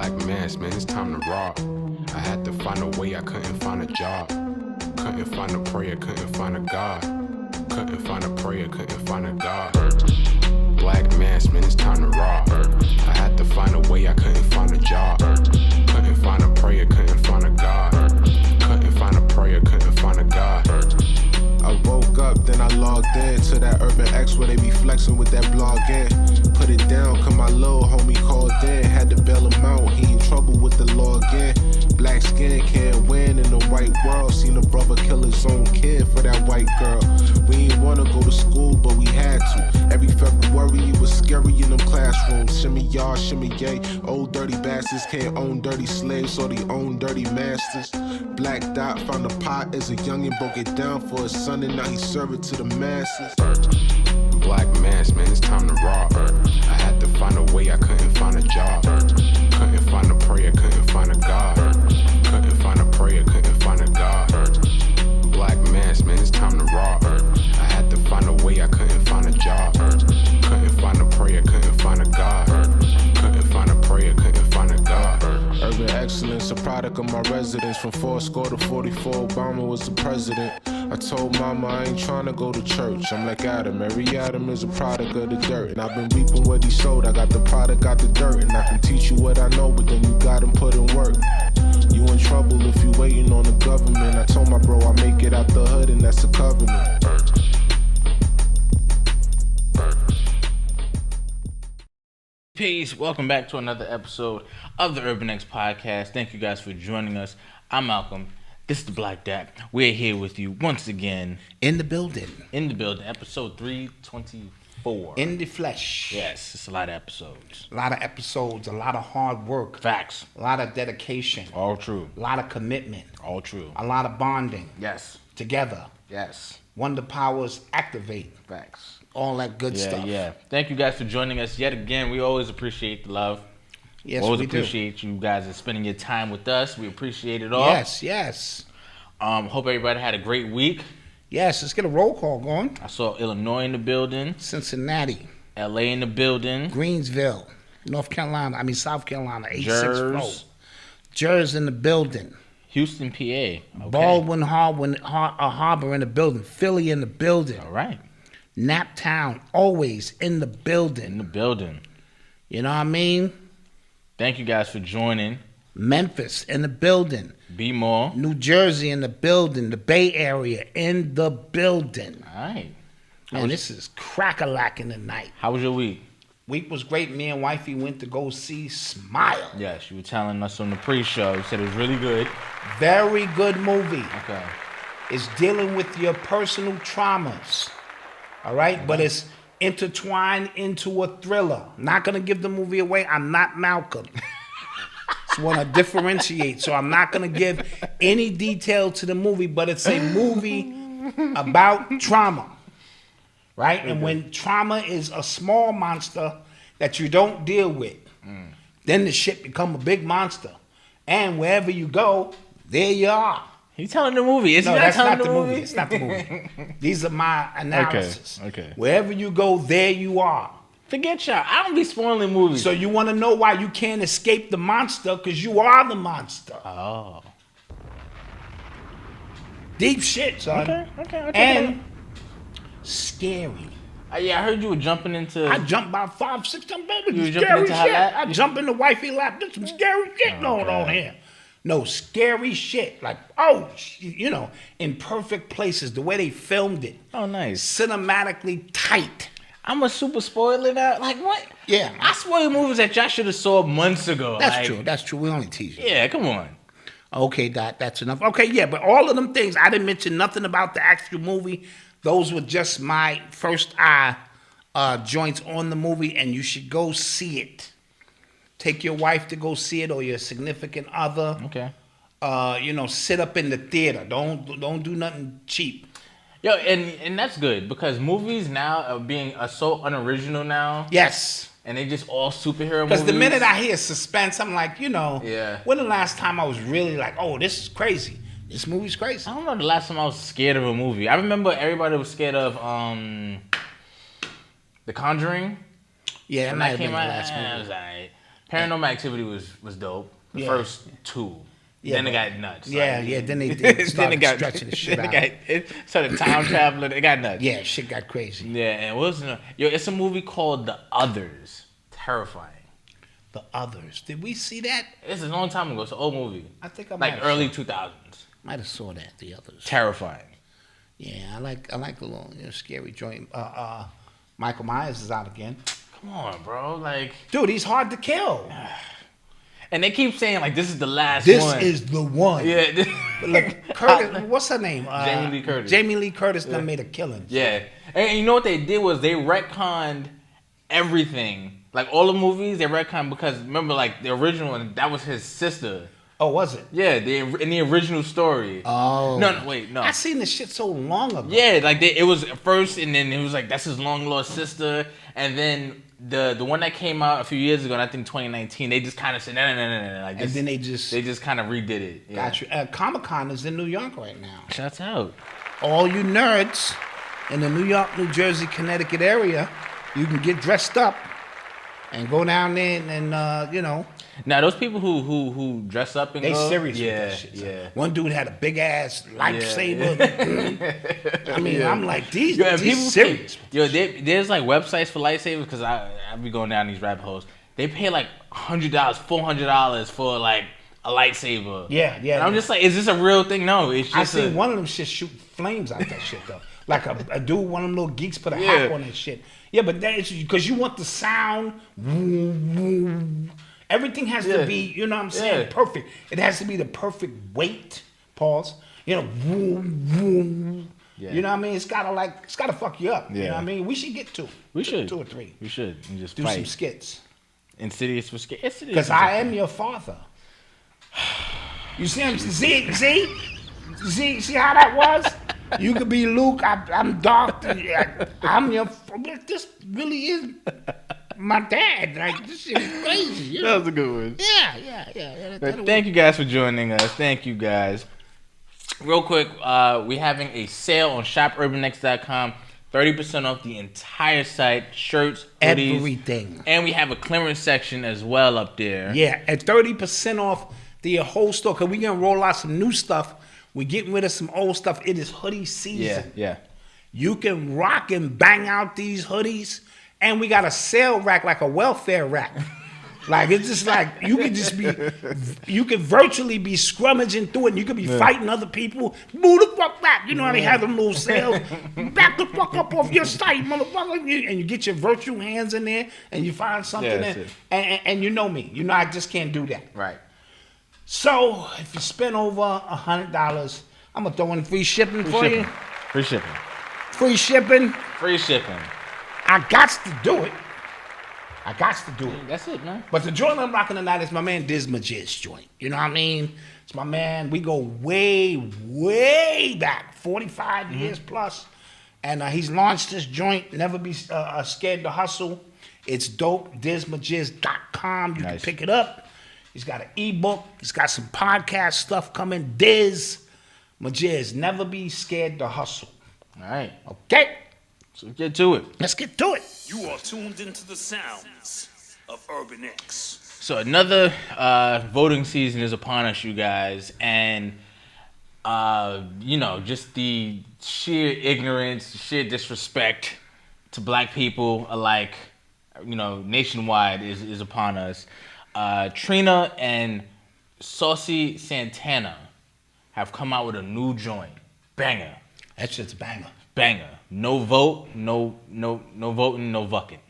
Black mass, man, it's time to rob. I had to find a way, I couldn't find a job. Couldn't find a prayer, couldn't find a God. Couldn't find a prayer, couldn't find a God. Black mass, man, it's time to rob. I had to find a way, I couldn't find a job. Couldn't find a prayer, couldn't find a God. Couldn't find a prayer, couldn't find a God. I woke up, then I logged in to that Urban X where they be flexing with that blog in. Put it down, cause my little homie called in. Had to bail him out, he in trouble with the law again. Black skin can't win in the white world. Seen a brother kill his own kid for that white girl. We ain't wanna go to school, but we had to. Every February it was scary in them classrooms. Shimmy y'all, shimmy yay. Old dirty bastards can't own dirty slaves, so they own dirty masters. Black Dot found a pot as a youngin', broke it down for his son, and now he serve it to the masses. Black mass, man, it's time to rob. I had to find a way, I couldn't find a job. Couldn't find a prayer, couldn't find a God. Couldn't find a prayer, couldn't find a God. Black mass, man, it's time to rob. I had to find a way, I couldn't find a job. Couldn't find a prayer, couldn't find a God. Couldn't find a prayer, couldn't find a God. Urban excellence, a product of my residence. From 4 to 44, Obama was the president. I told mama I ain't tryna go to church. I'm like Adam, every Adam is a product of the dirt. And I've been reaping what he sowed. I got the product, got the dirt. And I can teach you what I know, but then you gotta put in work. You in trouble if you waiting on the government. I told my bro I make it out the hood, and that's a covenant. Peace. Welcome back to another episode of the Urban X Podcast. Thank you guys for joining us. I'm Malcolm. This is the Black Dot. We're here with you once again. In the building. Episode 324. In the flesh. Yes, it's a lot of episodes. A lot of episodes, a lot of hard work. Facts. A lot of dedication. All true. A lot of commitment. All true. A lot of bonding. Yes. Together. Yes. Wonder powers activate. Facts. All that good stuff. Yeah. Thank you guys for joining us yet again. We always appreciate the love. Yes, always we appreciate you guys spending your time with us. We appreciate it all. Yes. Hope everybody had a great week. Yes, let's get a roll call going. I saw Illinois in the building. Cincinnati. LA in the building. Greensville. South Carolina, 864. Jers. Jers in the building. Houston, PA. Okay. Baldwin Harbor in the building. Philly in the building. All right. Naptown, always in the building. In the building. You know what I mean? Thank you guys for joining. Memphis in the building. Be more. New Jersey in the building. The Bay Area in the building. All right. Man, this is crack-a-lacking tonight. How was your week? Week was great. Me and wifey went to go see Smile. Yes, you were telling us on the pre-show. You said it was really good. Very good movie. Okay. It's dealing with your personal traumas. All right? Okay. But it's intertwined into a thriller. Not going to give the movie away. I'm not Malcolm. Just want to differentiate. So I'm not going to give any detail to the movie, but it's a movie about trauma. Right? Okay. And when trauma is a small monster that you don't deal with, then the shit become a big monster. And wherever you go, there you are. He's telling the movie. No, that's not the movie. It's not the movie. These are my analysis. Okay. Wherever you go, there you are. Forget y'all. I don't be spoiling movies. So you want to know why you can't escape the monster? Because you are the monster. Oh. Deep shit, son. Okay. And scary. Yeah, I heard you were jumping into... I jumped about 5-6 times. You were jumping Scary into shit. her lap? I jump in the wifey lap. There's some scary shit going on here. No, scary shit. Like, in perfect places. The way they filmed it. Oh, nice. Cinematically tight. I'm a super spoiler now. Like, what? Yeah. I spoil movies that y'all should have saw months ago. That's true. We only tease you. Yeah, come on. Okay, that's enough. Okay, yeah, but all of them things, I didn't mention nothing about the actual movie. Those were just my first eye joints on the movie, and you should go see it. Take your wife to go see it or your significant other. Okay. Sit up in the theater. Don't do nothing cheap. Yo, and that's good because movies now are so unoriginal now. Yes. And they just all superhero movies. Because the minute I hear suspense, I'm like, Yeah. When the last time I was really like, oh, this is crazy. This movie's crazy. I don't know the last time I was scared of a movie. I remember everybody was scared of The Conjuring. Yeah, when that might have came been the out. last movie. I was like, Paranormal Activity was dope. The first two. Yeah, then it got nuts. Yeah, like, yeah. Then they started stretching the shit out. It started time traveling. It got nuts. Yeah, shit got crazy. Yeah, and what was it's a movie called The Others. Terrifying. The Others. Did we see that? It's a long time ago. It's an old movie. I think I like early 2000s. Might have saw that. The Others. Terrifying. Yeah, I like a little scary joint. Michael Myers is out again. Come on, bro. Like, dude, he's hard to kill. And they keep saying like this is the last This one. is the one. Yeah. Like Curtis, what's her name? Jamie Lee Curtis. Jamie Lee Curtis done made a killing. Yeah. And you know what they did was they retconned everything. Like all the movies, they retconned because remember like the original one, that was his sister. Oh, was it? Yeah, in the original story. Oh. No. I seen this shit so long ago. Yeah, like it was first, and then it was like that's his long lost sister, and then the one that came out a few years ago, and I think 2019, they just kind of said no, like this, and then they just kind of redid it. Yeah. Got you. Comic-Con is in New York right now. Shouts out. All you nerds in the New York, New Jersey, Connecticut area, you can get dressed up and go down there and you know. Now those people who dress up and they go, serious with that shit. So one dude had a big ass lightsaber. Yeah. I mean, I'm like these serious. There's like websites for lightsabers because I be going down these rabbit holes. They pay like $100, $400 for like a lightsaber. Yeah. And I'm just like, is this a real thing? No, it's just. I seen one of them shit shoot flames out that shit though. Like a dude, one of them little geeks put a hack on that shit. Yeah, but that's because you want the sound. Everything has to be, you know what I'm saying, perfect. It has to be the perfect weight. Pause. You know, you know what I mean? It's gotta fuck you up. You know what I mean? We should get two. We should 2 or 3. We should and just do fight. some skits. Insidious for skits. Because I am your father. You see him? See how that was? You could be Luke. I'm Dark. I'm your. This really is my dad. Like this shit is crazy. You know? That was a good one. Yeah. Thank you guys for joining us. Thank you guys. Real quick, we're having a sale on shopurbanx.com. 30% off the entire site, shirts, hoodies, everything. And we have a clearance section as well up there. Yeah, at 30% off the whole store. Because we're going to roll out some new stuff. We're getting rid of some old stuff. It is hoodie season. Yeah. You can rock and bang out these hoodies. And we got a sale rack, like a welfare rack. Like, it's just like, you can virtually be scrummaging through it. And you could be fighting other people. Move the fuck back. You know how they have them little sales? Back the fuck up off your site, motherfucker. And you get your virtual hands in there and you find something there. And you know me. You know I just can't do that. Right. So, if you spend over $100, I'm going to throw in free shipping for you. Free shipping. Free shipping. Free shipping. I got to do it. That's it, man. But the joint I'm rocking tonight is my man Diz Majid's joint. You know what I mean? It's my man. We go way, way back, 45 years plus. And he's launched this joint, Never Be Scared to Hustle. It's dope, DizMajiz.com. You can pick it up. He's got an ebook. He's got some podcast stuff coming. Diz Majiz, Never Be Scared to Hustle. All right. Okay. So get to it. Let's get to it. You are tuned into the sounds of Urban X. So another voting season is upon us, you guys, and you know, just the sheer ignorance, sheer disrespect to black people alike, you know, nationwide is upon us. Trina and Saucy Santana have come out with a new joint, banger. That shit's a banger. Banger. No vote, no voting, no vucking.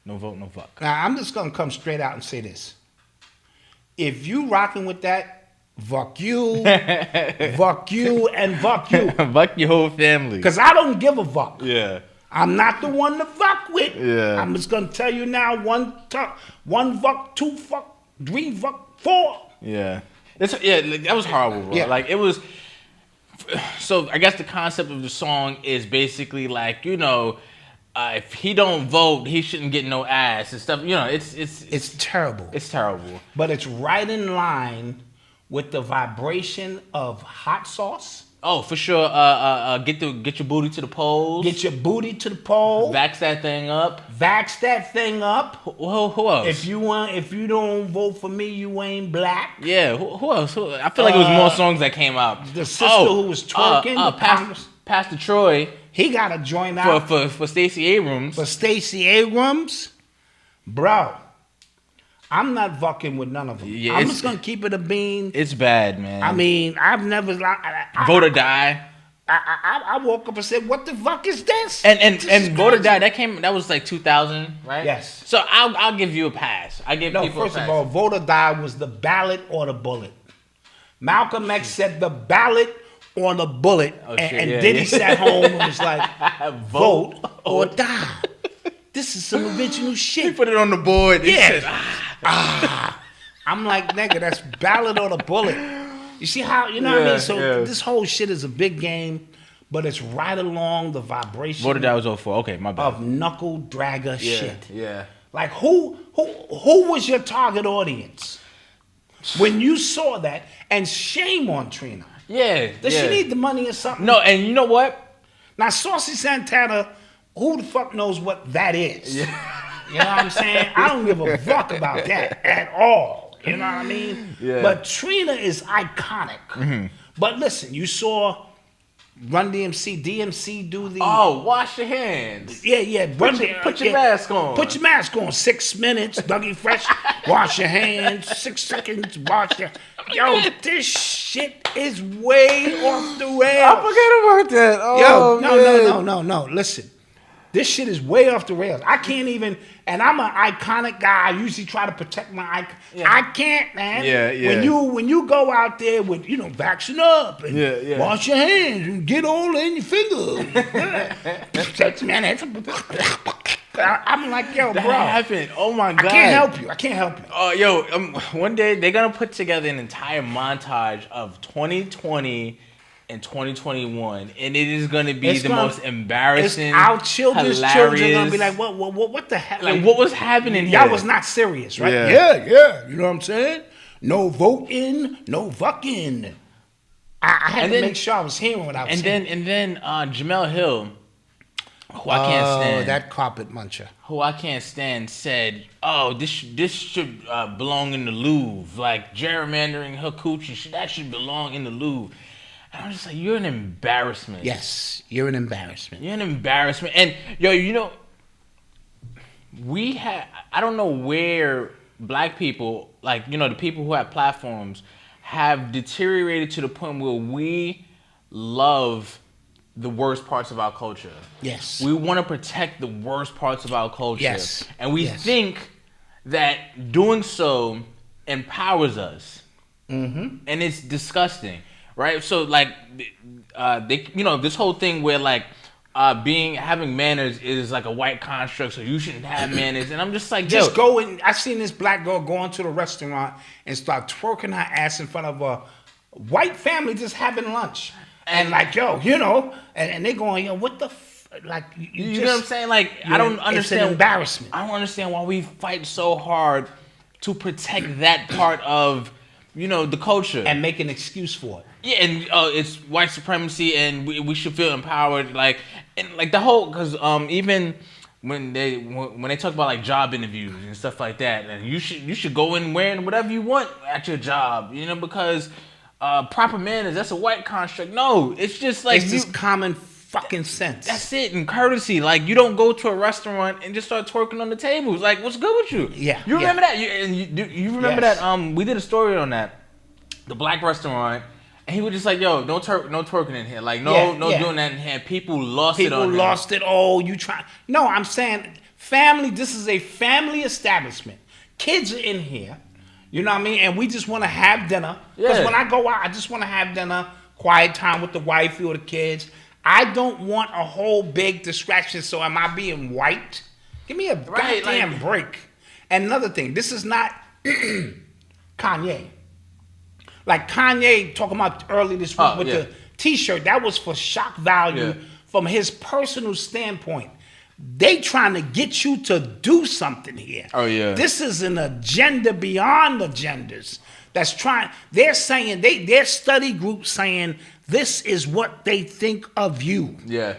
No vote, no vuck. Now, I'm just going to come straight out and say this. If you rocking with that, vuck you, vuck you, and vuck you. Vuck your whole family. Because I don't give a vuck. Yeah. I'm not the one to vuck with. Yeah. I'm just going to tell you now, one vuck, 2 vuck, 3 vuck, 4. Yeah. That was horrible, bro. Yeah. Like, it was... So I guess the concept of the song is basically like, you know, if he don't vote, he shouldn't get no ass and stuff. You know, it's terrible. It's terrible. But it's right in line with the vibration of hot sauce. Oh, for sure. Get your booty to the polls. Get your booty to the pole. Vax that thing up. Vax that thing up. Who else? If you don't vote for me, you ain't black. Yeah. Who else? I feel like it was more songs that came out. The sister who was twerking. Pastor Troy. He got to join out for Stacey Abrams. For Stacey Abrams, bro. I'm not vucking with none of them. Yeah, I'm just gonna keep it a bean. It's bad, man. I mean, I've never Vote or Die. I woke up and said, "What the fuck is this?" And this Vote or Die. That was like 2000, right? Yes. So I'll give you a pass. I give people first a pass. of all, Vote or Die was the ballot or the bullet. Malcolm X said the ballot or the bullet, Diddy sat home and was like, "Vote or die." This is some original shit. He put it on the board. He said, I'm like, nigga, that's ballot or the bullet. You see how, you know what I mean? So this whole shit is a big game, but it's right along the vibration. Vote or Die was 04. Okay, my bad. Of knuckle dragger shit. Yeah. Like who was your target audience when you saw that? And shame on Trina. Yeah. Does she need the money or something? No, and you know what? Now Saucy Santana, who the fuck knows what that is? Yeah. You know what I'm saying? I don't give a fuck about that at all. You know what I mean? Yeah. But Trina is iconic. Mm-hmm. But listen, you saw Run DMC do the... Oh, wash your hands. Yeah. Put your mask on. Put your mask on. 6 minutes, Dougie Fresh. Wash your hands. 6 seconds, wash your... Yo, this shit is way off the rails. I forgot about that. Oh, No. Listen. This shit is way off the rails. I can't even, and I'm an iconic guy. I usually try to protect my icon. Yeah. I can't, man. Yeah. When you go out there with, vaccine up and wash your hands and get all in your fingers. Man, I'm like, yo, that bro. happened. Oh my God. I can't help you. Oh, one day they're gonna put together an entire montage of 2020. In 2021, and it is going to be most embarrassing. Our children's hilarious. Children going to be like, what the hell? Like, what was happening here? Y'all was not serious, right? Yeah. You know what I'm saying? No voting, no vucking. I had to make sure I was hearing what I was saying. And then Jamel Hill, who I can't stand. That carpet muncher. Who I can't stand said, this should belong in the Louvre. Like, gerrymandering her coochie, that should belong in the Louvre. And I'm just like, you're an embarrassment. Yes, you're an embarrassment. You're an embarrassment. And, I don't know where black people, like, the people who have platforms, have deteriorated to the point where we love the worst parts of our culture. Yes. We want to protect the worst parts of our culture. Yes. And we think that doing so empowers us. Mm-hmm. And it's disgusting. Right, so like, this whole thing where like, having manners is like a white construct, so you shouldn't have manners, and I'm just like, just go in. I seen this black girl go into the restaurant and start twerking her ass in front of a white family just having lunch, and like, and they going, what the like, you know what I'm saying? Like, I don't understand. It's an embarrassment. I don't understand why we fight so hard to protect that part of, the culture and make an excuse for it. Yeah, and it's white supremacy, and we should feel empowered, like the whole, because even when they talk about like job interviews and stuff like that, and you should go in wearing whatever you want at your job, because proper manners, that's a white construct. No, it's just like it's just common fucking sense. That's it, and courtesy. Like, you don't go to a restaurant and just start twerking on the tables. Like, what's good with you? Yeah, you remember that? You remember that? We did a story on that, the black restaurant. And he was just like, yo, no twerking in here. Like, no doing that in here. People lost it on it. Oh, you try. No, I'm saying family, this is a family establishment. Kids are in here. You know what I mean? And we just want to have dinner. Because when I go out, I just want to have dinner, quiet time with the wifey or the kids. I don't want a whole big distraction. So am I being white? Give me a goddamn break. And another thing, this is not Kanye. Like Kanye talking about early this week with the T-shirt, that was for shock value from his personal standpoint. They trying to get you to do something here. Oh, yeah. This is an agenda beyond agendas. That's trying. They're saying their study group saying this is what they think of you. Yeah.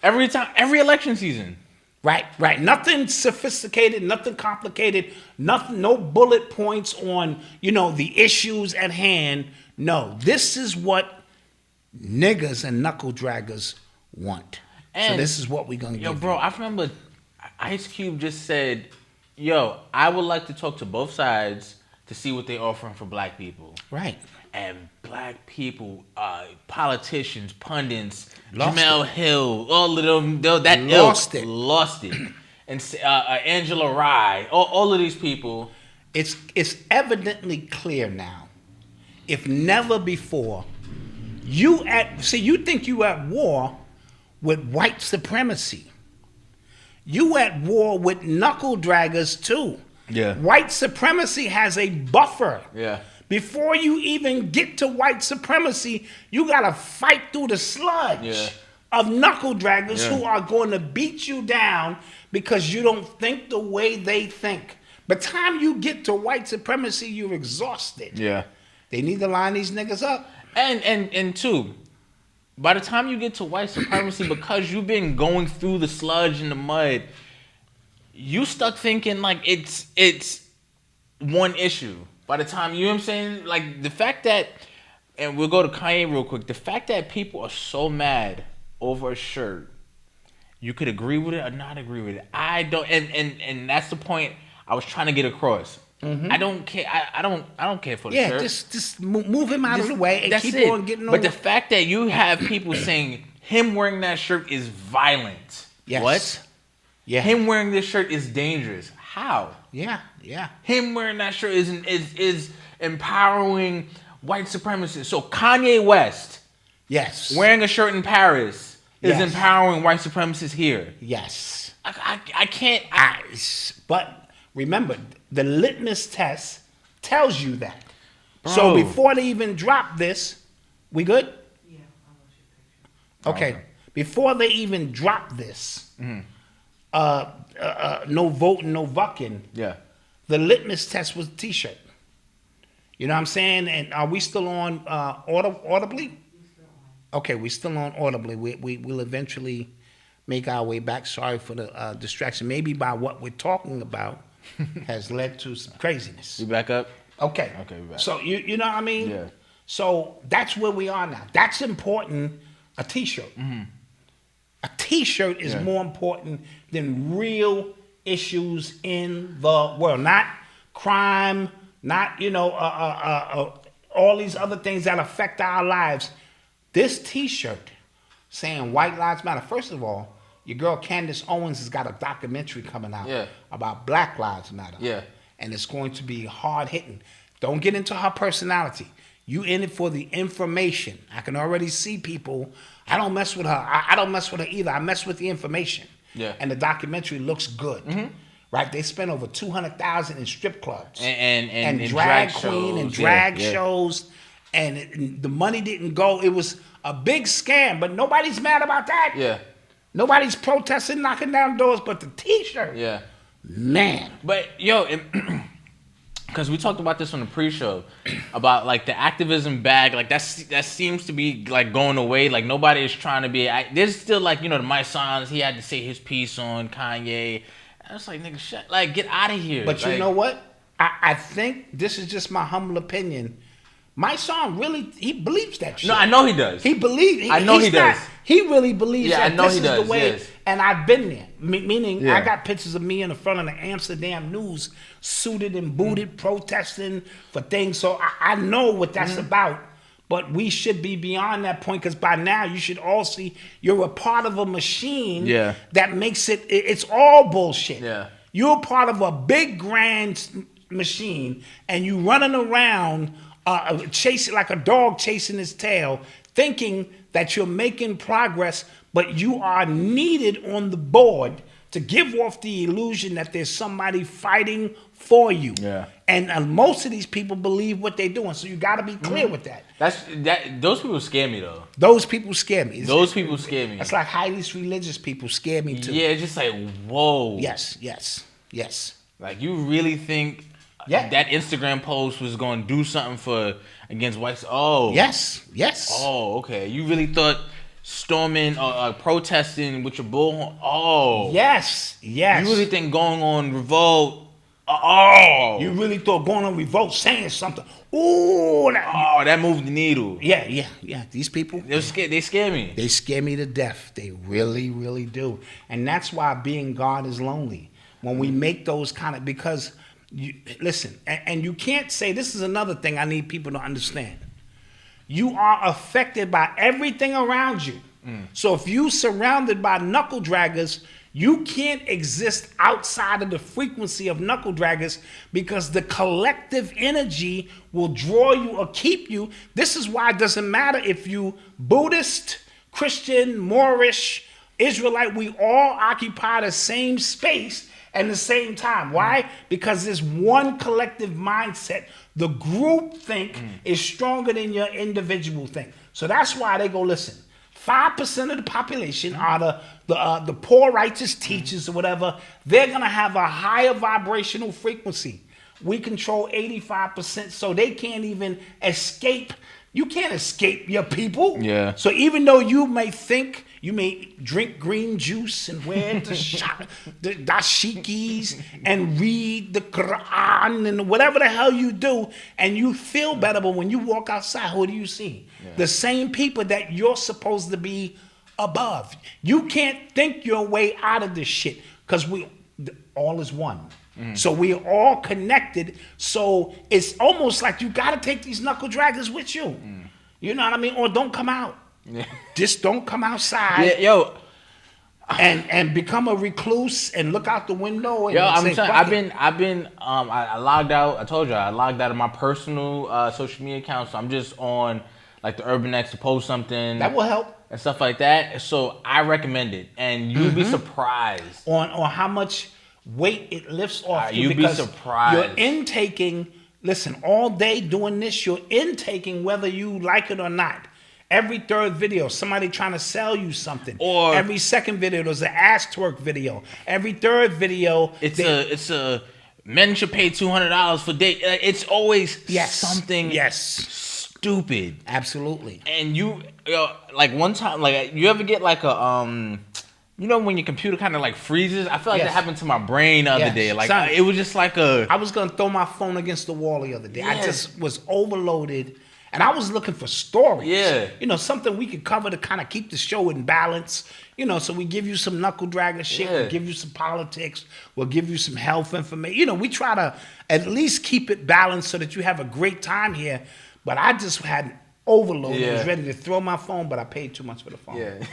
Every election season. Right. Nothing sophisticated, nothing complicated, nothing. No bullet points on the issues at hand. No, this is what niggas and knuckle draggers want. So this is what we're gonna give. Yo, bro, I remember Ice Cube just said, "Yo, I would like to talk to both sides to see what they're offering for black people." Right. And black people, politicians, pundits, Lost Jamel Hill, all of them, that Lost ilk it. lost it. And Angela Rye, all of these people. It's evidently clear now, if never before. You think you at war with white supremacy. You at war with knuckle draggers too. Yeah. White supremacy has a buffer. Yeah. Before you even get to white supremacy, you gotta fight through the sludge of knuckle draggers who are going to beat you down because you don't think the way they think. By the time you get to white supremacy, you're exhausted. Yeah. They need to line these niggas up. And two, by the time you get to white supremacy, because you've been going through the sludge and the mud, you stuck thinking like it's one issue. By the time, you know what I'm saying? Like the fact that, and we'll go to Kanye real quick, the fact that people are so mad over a shirt, you could agree with it or not agree with it. I don't, and that's the point I was trying to get across. I don't care. I don't care for the shirt. Yeah, just move him out of the way and keep on getting on. But the fact that you have people saying him wearing that shirt is violent. Yes. What? Yeah. Him wearing this shirt is dangerous. How? Yeah. Him wearing that shirt is empowering white supremacists. So Kanye West, Yes. wearing a shirt in Paris is Yes. empowering white supremacists here. Yes. I can't. But remember, the litmus test tells you that. Bro. So before they even drop this, we good? Yeah, I'll watch your picture. Okay. Before they even drop this, no voting, no vucking. Yeah. The litmus test was a T-shirt. You know what I'm saying? And are we still on audibly? Okay, we're still on audibly. We'll eventually make our way back. Sorry for the distraction. Maybe by what we're talking about has led to some craziness. You back up? Okay. Okay, we back. So you know what I mean? Yeah. So that's where we are now. That's important. A T-shirt. A T-shirt is more important than real issues in the world. Not crime. Not all these other things that affect our lives. This T-shirt saying White Lives Matter. First of all, your girl Candace Owens has got a documentary coming out about Black Lives Matter. Yeah. And it's going to be hard hitting. Don't get into her personality. You in it for the information. I can already see people. I don't mess with her. I don't mess with her either. I mess with the information. Yeah. And the documentary looks good. Right? They spent over $200,000 in strip clubs And drag shows. queen and drag Yeah. shows. And the money didn't go. It was a big scam, but nobody's mad about that. Yeah. Nobody's protesting, knocking down doors, but the T-shirt. Yeah. Man. But yo, because we talked about this on the pre-show about like the activism bag, like that seems to be like going away. Like nobody is trying to be. There's still like the My Sons. He had to say his piece on Kanye. I was like, nigga, shut, like get out of here. But like, you know what? I think this is just my humble opinion. My son really, he believes that shit. No, I know he does. He believes. I know he does. He really believes Yeah, that I know this he is does, the way. yes. And I've been there. Meaning, Yeah. I got pictures of me in the front of the Amsterdam News, suited and booted, protesting for things. So I know what that's about. But we should be beyond that point, because by now you should all see you're a part of a machine that makes it's all bullshit. Yeah. You're part of a big grand machine, and you running around chasing like a dog chasing his tail, thinking that you're making progress, but you are needed on the board to give off the illusion that there's somebody fighting for you. Yeah. And most of these people believe what they're doing. So you got to be clear with that. Those people scare me though. Those people scare me. Those people scare me. It's like highly religious people scare me too. Yeah, it's just like, whoa. Yes. Like, you really think that Instagram post was going to do something against whites? Oh. Yes. Oh, okay. You really thought storming or protesting with your bullhorn? Oh. Yes. You really think going on revolt? Oh. You really thought going on revolt saying something? Ooh. That moved the needle. Yeah. These people. They scare me. They scare me to death. They really, really do. And that's why being God is lonely. When we make those because listen, and you can't say, this is another thing I need people to understand. You are affected by everything around you. So if you surrounded by knuckle draggers, you can't exist outside of the frequency of knuckle draggers because the collective energy will draw you or keep you. This is why it doesn't matter if you Buddhist, Christian, Moorish, Israelite, we all occupy the same space at the same time. Why? Because there's one collective mindset. The group think is stronger than your individual think. So that's why they go, listen, 5% of the population are the poor righteous teachers or whatever. They're going to have a higher vibrational frequency. We control 85%, so they can't even escape. You can't escape your people. Yeah. So even though you may think, you may drink green juice and wear the dashikis and read the Quran and whatever the hell you do, and you feel better, but when you walk outside, who do you see? Yeah. The same people that you're supposed to be above. You can't think your way out of this shit because all is one. So we're all connected. So it's almost like you got to take these knuckle draggers with you. You know what I mean? Or don't come out. Yeah. Just don't come outside. Yeah, and become a recluse and look out the window. And I'm saying I logged out. I told you I logged out of my personal social media account. So I'm just on like the Urban X to post something. That will help. And stuff like that. So I recommend it, and you'd be surprised on how much weight it lifts off you. You'd be surprised. You're intaking. Listen, all day doing this, you're intaking whether you like it or not. Every third video, somebody trying to sell you something. Or every second video, there's an ass twerk video. Every third video, it's a men should pay $200 for date. It's always something stupid. Absolutely. And like one time, like you ever get like a when your computer kind of like freezes? I feel like that happened to my brain the other day. Like it was just like I was gonna throw my phone against the wall the other day. I just was overloaded. And I was looking for stories. Yeah. Something we could cover to kind of keep the show in balance. So we give you some knuckle dragger shit. We'll give you some politics. We'll give you some health information. We try to at least keep it balanced so that you have a great time here. But I just had overload. I was ready to throw my phone, but I paid too much for the phone. Yeah.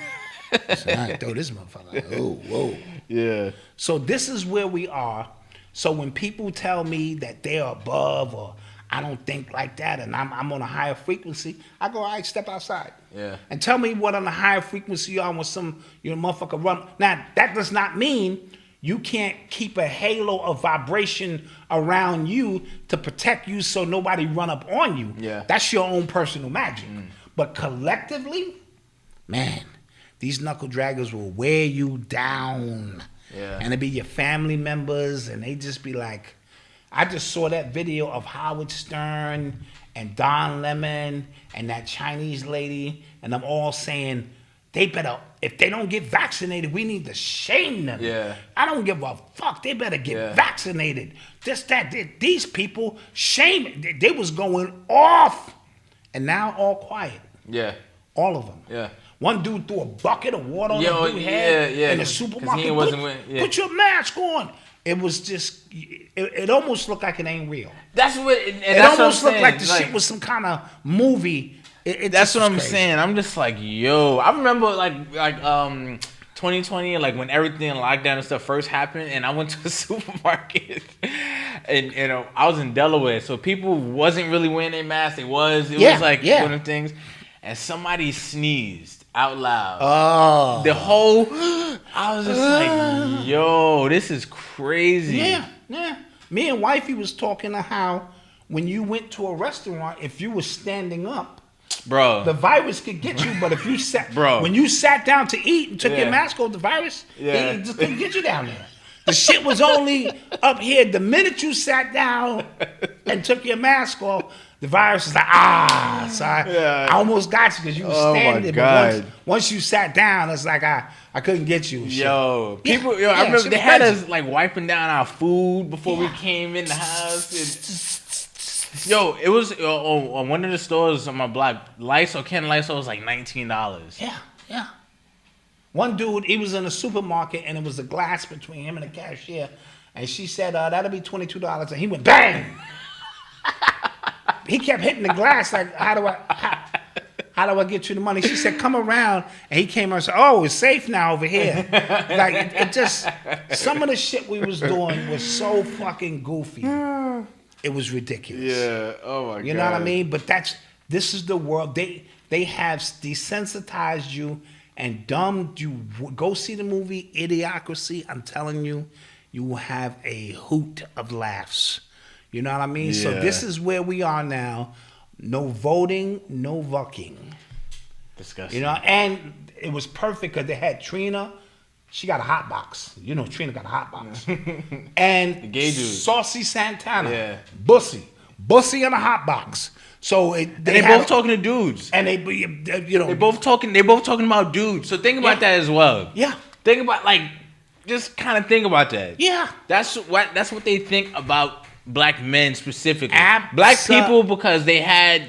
So I throw this motherfucker. Oh, whoa. Yeah. So this is where we are. So when people tell me that they're above or I don't think like that, and I'm on a higher frequency, I go, all right, step outside. Yeah. And tell me what on a higher frequency you are when some motherfucker run. Now, that does not mean you can't keep a halo of vibration around you to protect you so nobody run up on you. Yeah. That's your own personal magic. But collectively, man, these knuckle draggers will wear you down. Yeah. And it be your family members, and they just be like, I just saw that video of Howard Stern and Don Lemon and that Chinese lady, and I'm all saying, they better, if they don't get vaccinated, we need to shame them. Yeah. I don't give a fuck. They better get vaccinated. These people, shame. They was going off, and now all quiet. Yeah. All of them. Yeah. One dude threw a bucket of water on the dude's head in the supermarket. Put your mask on. It was just, it almost looked like it ain't real. That's what, it almost looked like the shit was some kind of movie. That's what I'm saying. I'm just like, yo. I remember like 2020, like when everything lockdown and stuff first happened, and I went to the supermarket, and I was in Delaware, so people wasn't really wearing their masks. It was like one of the things. and somebody sneezed out loud. Oh. The whole, I was just like, yo, this is crazy. Yeah. Me and wifey was talking to how when you went to a restaurant, if you were standing up, Bro. the virus could get you. But if you sat, Bro. when you sat down to eat and took Yeah. your mask off, the virus, Yeah. it just couldn't get you down there. The shit was only up here. The minute you sat down and took your mask off, the virus is like, so I almost got you because you were standing. God. But once you sat down, it's like I couldn't get you. And shit. Yo, Yeah, people. yeah, I remember shit they was had crazy. us like wiping down our food before we came in the house. Yo, it was on one of the stores on my block. Lysol, Ken Lysol was like $19. Yeah. One dude, he was in a supermarket and it was a glass between him and the cashier, and she said, "That'll be $22," and he went bang. He kept hitting the glass like, how do I get you the money? She said, "Come around," and he came around and said, "Oh, it's safe now over here." Like it just, some of the shit we was doing was so fucking goofy. It was ridiculous. Yeah. Oh my god. You know what I mean? But this is the world. They have desensitized you and dumbed you. Go see the movie Idiocracy. I'm telling you, you will have a hoot of laughs. You know what I mean? So Yeah. this is where we are now. No voting, no vucking. Disgusting. You know, and it was perfect because they had Trina. She got a hot box. You know, Trina got a hot box. And The gay dude. Saucy Santana. Yeah. Bussy in a hot box. So They both talking to dudes. And They both talking about dudes. So think about that as well. Yeah. Think about just kind of think about that. Yeah. That's what they think about black men specifically. Abso- Black people because they had,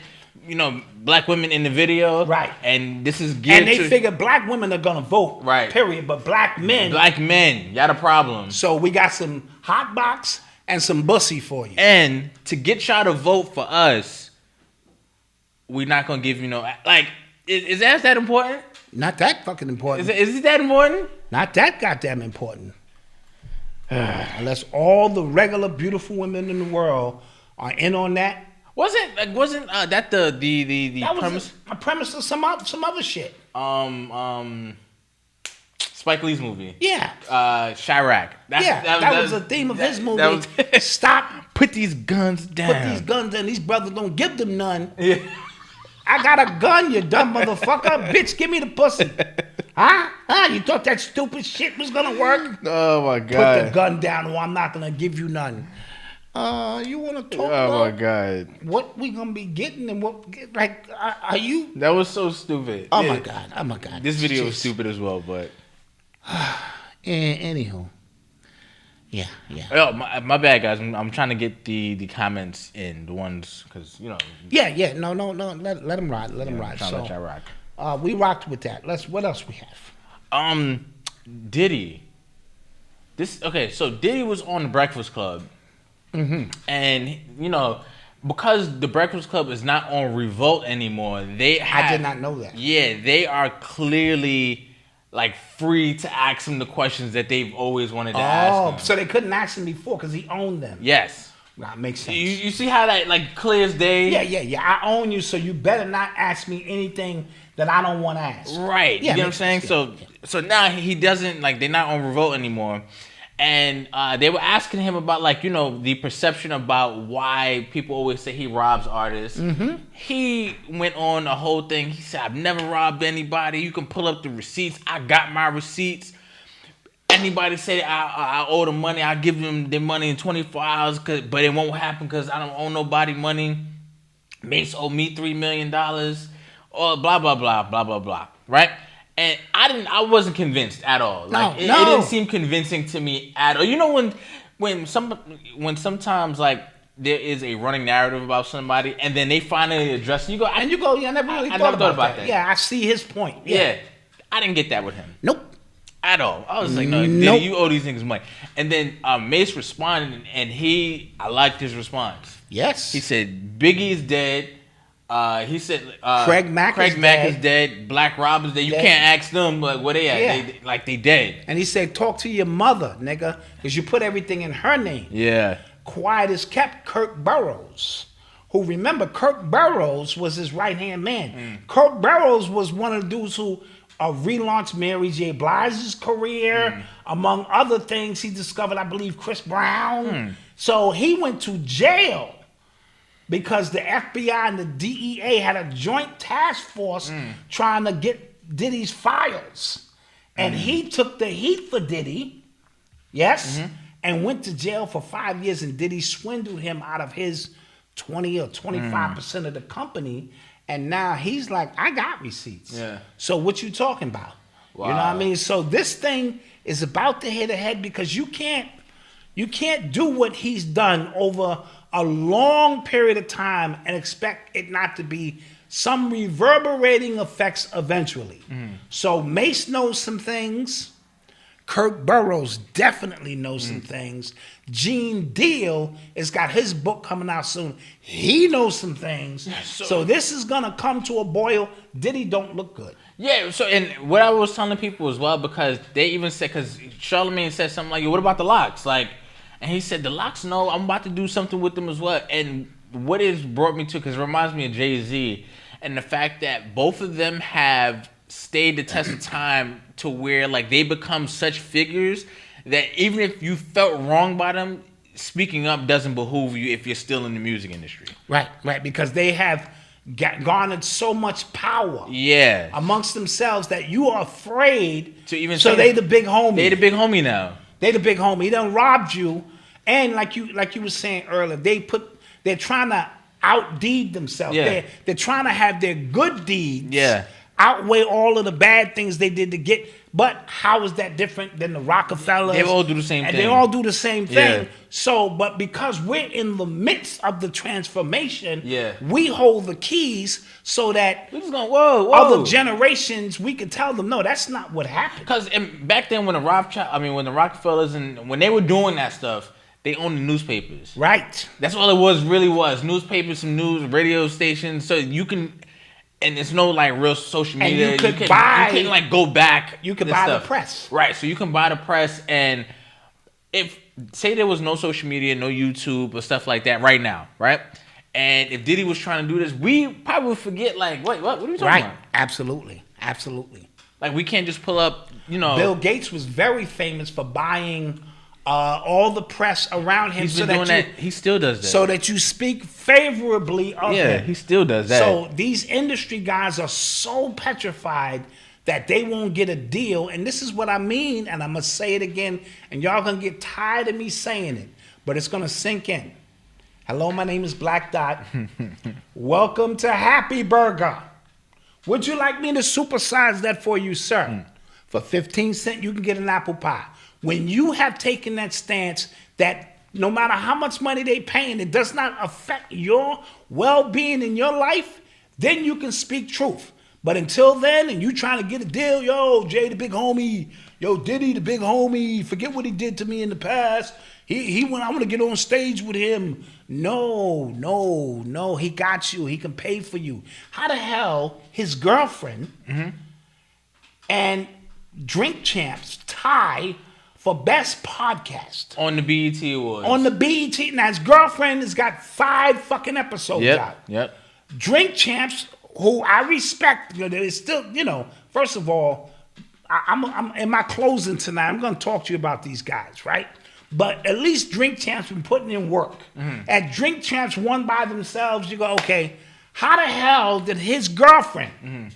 black women in the video. Right. And this is geared And they to figure black women are gonna vote. Right. Period. But black men. black men. Got a problem. So we got some hot box and some bussy for you. And to get y'all to vote for us, we're not gonna give you is that important? Not that fucking important. Is it that important? Not that goddamn important. Unless all the regular beautiful women in the world are in on that. Wasn't that the That was premise? a premise of some other shit. Spike Lee's movie. Yeah. Chirac. That was the theme of his movie. that was- Stop. Put these guns down. Put these guns in. These brothers don't give them none. Yeah. I got a gun, you dumb motherfucker. Bitch, give me the pussy. Huh? You thought that stupid shit was gonna work? Oh my Put god. the gun down or I'm not gonna give you none. You wanna talk Oh my about god. what we gonna be getting and are you? That was so stupid. Oh Yeah. my god. This video was Jeez. stupid as well, but Anywho. Yeah. oh, my bad, guys. I'm trying to get the comments in, the ones because Yeah. No. Let them ride. Let them ride. trying to let y'all So rock. we rocked with that. What else we have? Diddy. So Diddy was on the Breakfast Club, and because the Breakfast Club is not on Revolt anymore, I did not know that. Yeah, they are clearly free to ask him the questions that they've always wanted to ask him. So they couldn't ask him before because he owned them. Yes. That makes sense. You see how that clear as day? Yeah. I own you, so you better not ask me anything that I don't want to ask. Right. Yeah, you know what I'm makes saying? sense, So now he doesn't they're not on Revolt anymore. And they were asking him about the perception about why people always say he robs artists. Mm-hmm. He went on a whole thing. He said, "I've never robbed anybody. You can pull up the receipts. I got my receipts. Anybody say I owe them money, I'll give them their money in 24 hours, but it won't happen because I don't owe nobody money. Mace owe me $3 million. Or blah, blah, blah, blah, blah, blah." Right? And I wasn't convinced at all. It didn't seem convincing to me at all. You know when sometimes there is a running narrative about somebody and then they finally address it, you go, I never really thought about that. Yeah, I see his point. Yeah. I didn't get that with him. Nope. At all. I was like, no, Nope. Diddy, you owe these niggas money. And then Mace responded, and I liked his response. Yes. He said, Biggie is dead. He said, Craig Mack is dead. Black Rob is dead. You Dead. can't ask them, where they at? Yeah. They dead. And he said, talk to your mother, nigga, because you put everything in her name. Yeah. Quiet as kept, Kirk Burrows, who, remember, Kirk Burroughs was his right-hand man. Kirk Burroughs was one of the dudes who relaunched Mary J. Blige's career. Among other things, he discovered, I believe, Chris Brown. So he went to jail because the FBI and the DEA had a joint task force trying to get Diddy's files. And he took the heat for Diddy, and went to jail for 5 years, and Diddy swindled him out of his 20 or 25% of the company, and now he's like, I got receipts. Yeah. So what you talking about? You know what I mean? So this thing is about to hit ahead because you can't do what he's done over a long period of time and expect it not to be some reverberating effects eventually. So Mace knows some things. Kirk Burroughs definitely knows some things. Gene Deal has got his book coming out soon. He knows some things. So this is going to come to a boil. Diddy don't look good. Yeah, so, and what I was telling people as well, because they even said, because Charlamagne said something like, what about the Locks? Like, and he said, the Locks, no, I'm about to do something with them as well. And what it's brought me to, because it reminds me of Jay-Z, and the fact that both of them have stayed the test of time to where, like, they become such figures that even if you felt wrong by them, speaking up doesn't behoove you if you're still in the music industry. Right, because they have garnered so much power amongst themselves that you are afraid to even so they the big homie. They the big homie now. They the big homie. He done robbed you. And like you were saying earlier, they're trying to outdeed themselves. Yeah. They're trying to have their good deeds outweigh all of the bad things they did to get. But how is that different than the Rockefellers? They all do the same thing. They all do the same thing. Yeah. So, but because we're in the midst of the transformation, Yeah. we hold the keys so that We just going, whoa. other generations, we can tell them, no, that's not what happened. Because back then when the Rockefellers and when they were doing that stuff, they owned the newspapers. Right. That's all it really was. Newspapers, some news, radio stations. So you can, and there's no like real social And media. you can like go back. You can and buy stuff. the press. Right. So you can buy the press, and if say there was no social media, no YouTube or stuff like that right now, right? And if Diddy was trying to do this, we probably would forget like, wait, what are we talking about? Absolutely. Like we can't just pull up, Bill Gates was very famous for buying all the press around him. He's been doing that. He still does that. So that you speak favorably of him. Yeah, he still does that. So these industry guys are so petrified that they won't get a deal. And this is what I mean, and I'm going to say it again, and y'all going to get tired of me saying it, but it's going to sink in. Hello, my name is Black Dot. Welcome to Happy Burger. Would you like me to supersize that for you, sir? For 15 cents, you can get an apple pie. When you have taken that stance that no matter how much money they paying, it does not affect your well-being in your life, then you can speak truth. But until then, and you trying to get a deal, yo, Jay the big homie, yo, Diddy the big homie, forget what he did to me in the past. He went, I want to get on stage with him. No, he got you. He can pay for you. How the hell his girlfriend and Drink Champs tie for best podcast on the BET Awards. On the BET. Now his girlfriend has got 5 fucking episodes out. Yep. Drink Champs, who I respect, they're still, first of all, I'm in my closing tonight, I'm going to talk to you about these guys, right? But at least Drink Champs been putting in work. At Drink Champs one by themselves, you go, okay, how the hell did his girlfriend,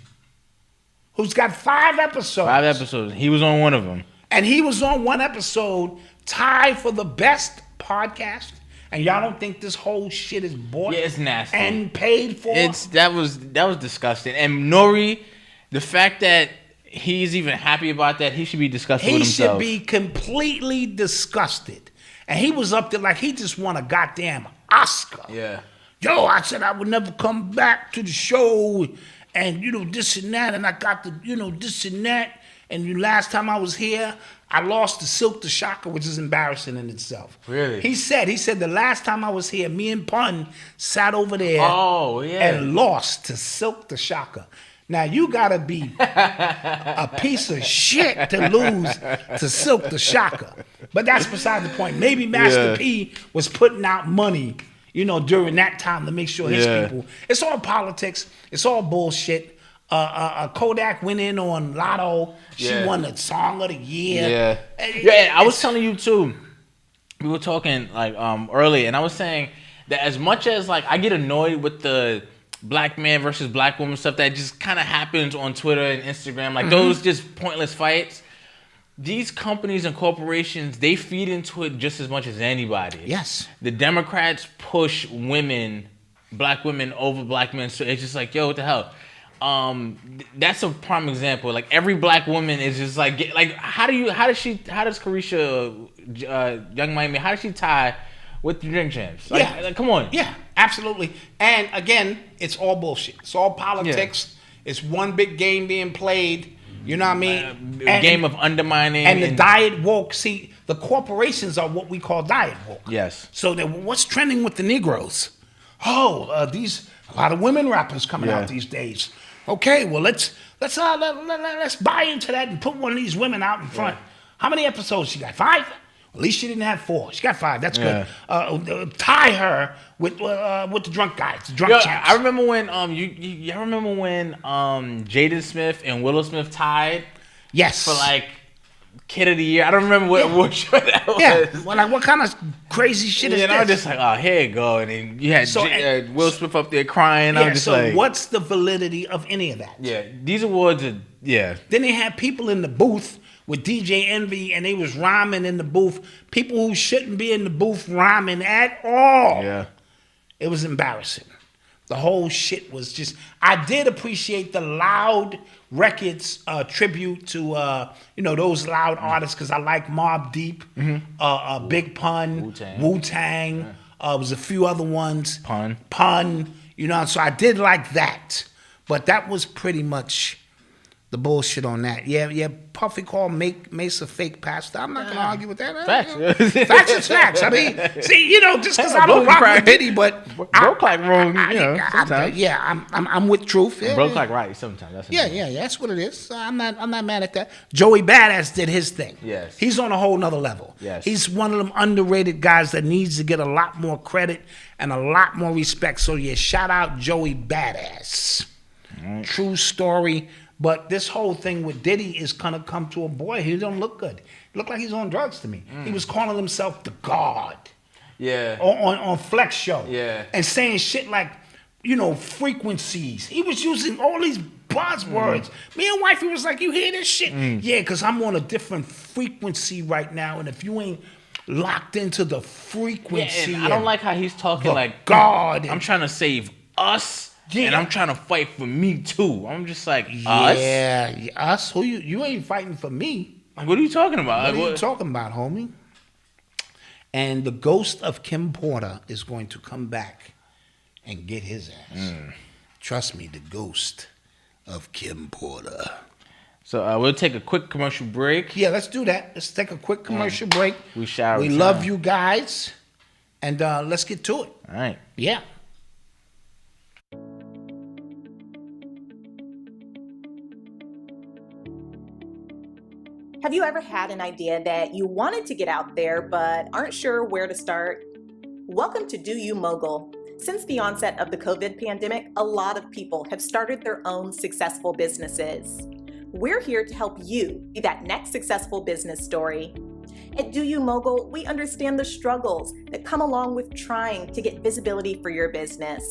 who's got 5 episodes. He was on one of them. And he was on one episode, tied for the best podcast. And y'all don't think this whole shit is bought? Yeah, it's nasty. And paid for? That was disgusting. And Nori, the fact that he's even happy about that, he should be disgusted with himself. He should be completely disgusted. And he was up there like he just won a goddamn Oscar. Yeah. Yo, I said I would never come back to the show and, this and that. And I got the, this and that. And last time I was here, I lost to Silk the Shocker, which is embarrassing in itself. Really? He said the last time I was here, me and Pun sat over there and lost to Silk the Shocker. Now, you got to be a piece of shit to lose to Silk the Shocker. But that's beside the point. Maybe Master P was putting out money, during that time to make sure his Yeah. people. It's all politics. It's all bullshit. Kodak went in on Lotto. She Yeah. won the Song of the Year. Yeah. And Yeah, I was it's- telling you too. We were talking like early, and I was saying that as much as like I get annoyed with the black man versus black woman stuff that just kind of happens on Twitter and Instagram, like those just pointless fights. These companies and corporations, they feed into it just as much as anybody. Yes. The Democrats push women, black women over black men. So it's just like, yo, what the hell? That's a prime example. Like every black woman is just like how does Carisha, Young Miami, how does she tie with the drink champs? Like, come on. Yeah, absolutely. And again, it's all bullshit. It's all politics. It's one big game being played. You know what I mean? A game of undermining. And the diet woke. See, the corporations are what we call diet woke. Yes. So what's trending with the Negroes? Oh, a lot of women rappers coming out these days. Okay, well let's buy into that and put one of these women out in front. How many episodes she got? 5? At least she didn't have 4. She got 5. That's good. Tie her with the drunk guys, the drunk champs. I remember when you remember when Jaden Smith and Willow Smith tied Yes. for like Kid of the Year. I don't remember what show that was. Yeah. Well, like what kind of crazy shit is And I was this? just like, oh, here you go. And then you had So, Will Smith up there crying. I Yeah. was just So like, what's the validity of any of that? yeah, these awards are, yeah. Then they had people in the booth with DJ Envy, and they was rhyming in the booth. People who shouldn't be in the booth rhyming at all. Yeah. It was embarrassing. The whole shit was just. I did appreciate the Loud Records tribute to those loud artists because I like Mobb Deep, Big Pun, Wu-Tang. Was a few other ones. Pun. So I did like that, but that was pretty much the bullshit on that. Yeah, Puffy called Mace a fake pastor. I'm not going to argue with that. Facts. Facts and snacks. I mean, see, just because I don't rock with Diddy, but Broke like wrong, sometimes. I'm with truth. Yeah, Broke like right sometimes. That's yeah, that's what it is. So I'm not mad at that. Joey Badass did his thing. Yes. He's on a whole nother level. Yes. He's one of them underrated guys that needs to get a lot more credit and a lot more respect. So yeah, shout out Joey Badass. True story. But this whole thing with Diddy is gonna come to a boy. He don't look good. He looked like he's on drugs to me. He was calling himself the God. Yeah. On Flex Show. Yeah. And saying shit like, frequencies. He was using all these buzzwords. Me and wifey was like, you hear this shit? Yeah, because I'm on a different frequency right now. And if you ain't locked into the frequency. Yeah, and I don't like how he's talking the like, God. I'm trying to save us. Yeah. And I'm trying to fight for me too. I'm just like, us? Yeah, us? Who you ain't fighting for me. Like, what are you talking about? What are you talking about, homie? And the ghost of Kim Porter is going to come back and get his ass. Trust me, the ghost of Kim Porter. So we'll take a quick commercial break. Yeah, let's do that. Let's take a quick commercial break. We shall We return. love you guys. And let's get to it. All right. Yeah. Have you ever had an idea that you wanted to get out there but aren't sure where to start? Welcome to Do You Mogul. Since the onset of the COVID pandemic, a lot of people have started their own successful businesses. We're here to help you be that next successful business story. At Do You Mogul, we understand the struggles that come along with trying to get visibility for your business,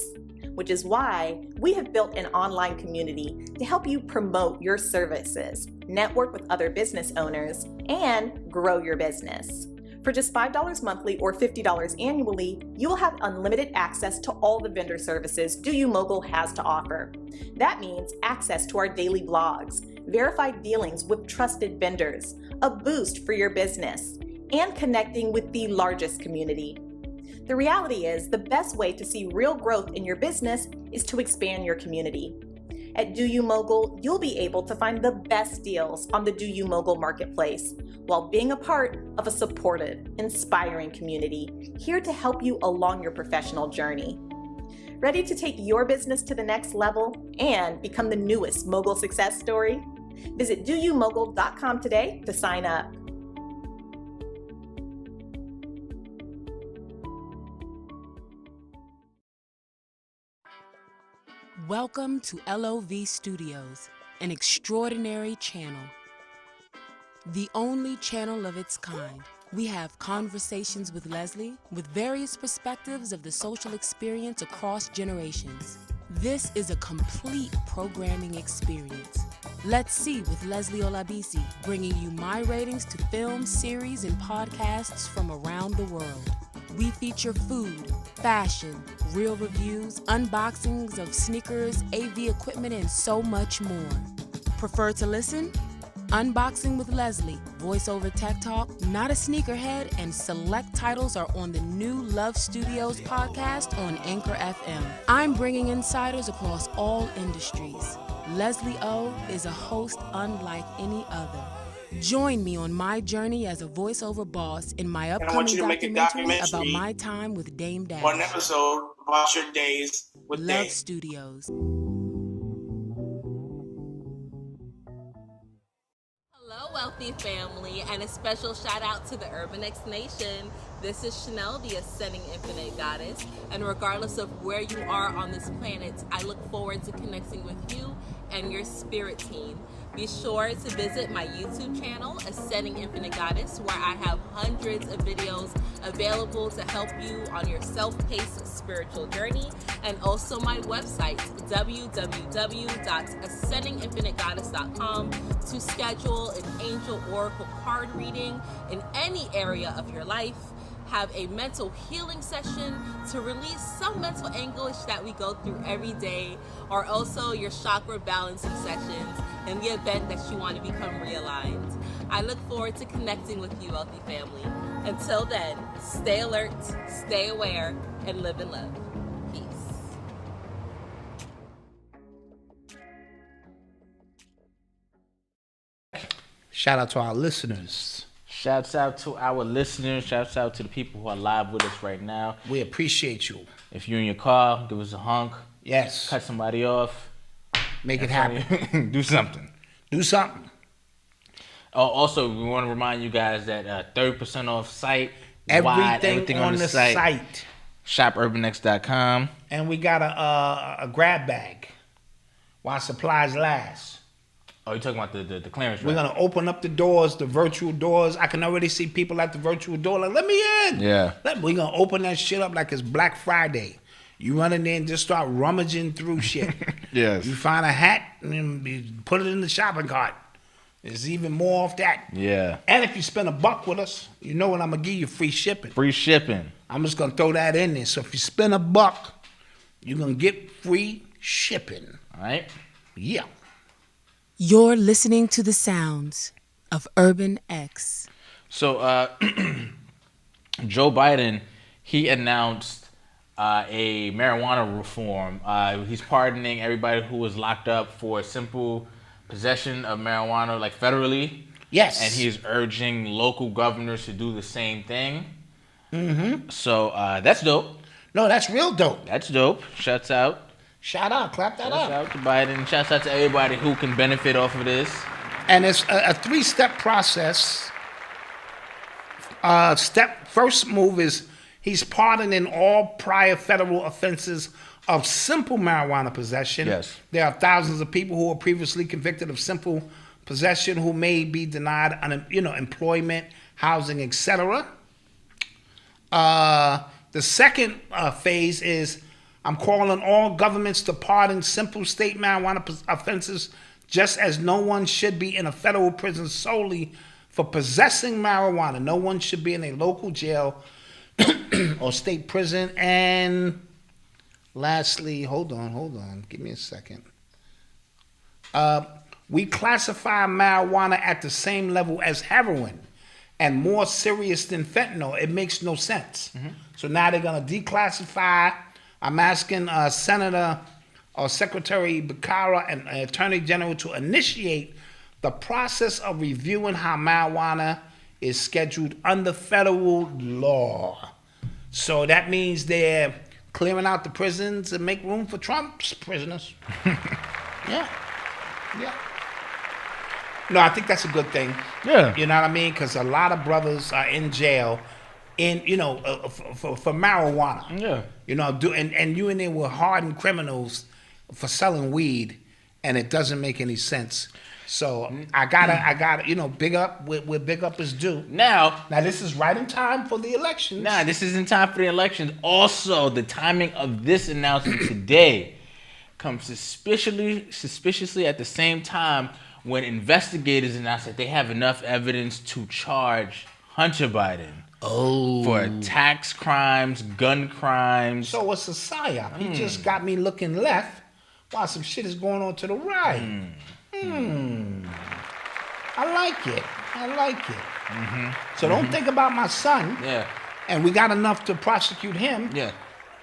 which is why we have built an online community to help you promote your services, network with other business owners, and grow your business. For just $5 monthly or $50 annually, you will have unlimited access to all the vendor services Do You Mogul has to offer. That means access to our daily blogs, verified dealings with trusted vendors, a boost for your business, and connecting with the largest community. The reality is, the best way to see real growth in your business is to expand your community. At Do You Mogul, you'll be able to find the best deals on the Do You Mogul marketplace while being a part of a supportive, inspiring community here to help you along your professional journey. Ready to take your business to the next level and become the newest mogul success story? Visit doyoumogul.com today to sign up. Welcome to LOV Studios, an extraordinary channel. The only channel of its kind. We have conversations with Leslie with various perspectives of the social experience across generations. This is a complete programming experience. Let's See with Leslie Olabisi, bringing you my ratings to films, series, and podcasts from around the world. We feature food, fashion, real reviews, unboxings of sneakers, AV equipment, and so much more. Prefer to listen? Unboxing with Leslie, voiceover tech talk, not a sneakerhead, and select titles are on the new Love Studios podcast on Anchor FM. I'm bringing insiders across all industries. Leslie O is a host unlike any other. Join me on my journey as a voiceover boss in my upcoming documentary about my time with Dame Dash. One episode about your days with Love Dame. Studios. Hello, wealthy family, and a special shout out to the Urban X Nation. This is Chanel, the Ascending Infinite Goddess, and regardless of where you are on this planet, I look forward to connecting with you and your spirit team. Be sure to visit my YouTube channel, Ascending Infinite Goddess, where I have hundreds of videos available to help you on your self-paced spiritual journey, and also my website, www.ascendinginfinitegoddess.com, to schedule an angel oracle card reading in any area of your life, have a mental healing session to release some mental anguish that we go through every day, or also your chakra balancing sessions in the event that you want to become realigned. I look forward to connecting with you, wealthy family. Until then, stay alert, stay aware, and live in love. Peace. Shout out to our listeners. Shouts out to our listeners. Shouts out to the people who are live with us right now. We appreciate you. If you're in your car, give us a honk. Yes. Cut somebody off. Make it happen. Do something. Do something. Also, we want to remind you guys that 30% off site. Everything on the site. ShopUrbanX.com. And we got a grab bag while supplies last. Oh, you're talking about the clearance We're rack. going to open up the doors, the virtual doors. I can already see people at the virtual door like, let me in. Yeah. We're going to open that shit up like it's Black Friday. You run in there and just start rummaging through shit. Yes. You find a hat and then you put it in the shopping cart. There's even more of that. Yeah. And if you spend $1 with us, you know what I'm going to give you? Free shipping. Free shipping. I'm just going to throw that in there. So if you spend $1, you're going to get free shipping. All right. Yeah. You're listening to the sounds of Urban X. So, Joe Biden, he announced a marijuana reform. He's pardoning everybody who was locked up for simple possession of marijuana, like federally. Yes. And he is urging local governors to do the same thing. Mm-hmm. So, that's dope. No, that's real dope. That's dope. Shouts out. Shout out. Clap that up. Shout out to Biden. Shouts out to everybody who can benefit off of this. And it's a 3-step process. First move is he's pardoning all prior federal offenses of simple marijuana possession. Yes. There are thousands of people who were previously convicted of simple possession who may be denied employment, housing, etc. The second phase is I'm calling all governments to pardon simple state marijuana offenses, just as no one should be in a federal prison solely for possessing marijuana. No one should be in a local jail or state prison. And lastly, hold on, give me a second. We classify marijuana at the same level as heroin and more serious than fentanyl. It makes no sense. Mm-hmm. So now they're going to declassify. I'm asking Senator or Secretary Becerra and Attorney General to initiate the process of reviewing how marijuana is scheduled under federal law. So that means they're clearing out the prisons and make room for Trump's prisoners. Yeah. No, I think that's a good thing. Yeah. You know what I mean? Because a lot of brothers are in jail for marijuana. Yeah. And you in there with hardened criminals for selling weed, and it doesn't make any sense. So I gotta, big up where big up is due. Now this is right in time for the elections. This is in time for the elections. Also, the timing of this announcement today comes suspiciously at the same time when investigators announced that they have enough evidence to charge Hunter Biden for tax crimes, gun crimes. So it's a psyop. He just got me looking left while some shit is going on to the right. I like it. So don't think about my son. Yeah. And we got enough to prosecute him. Yeah.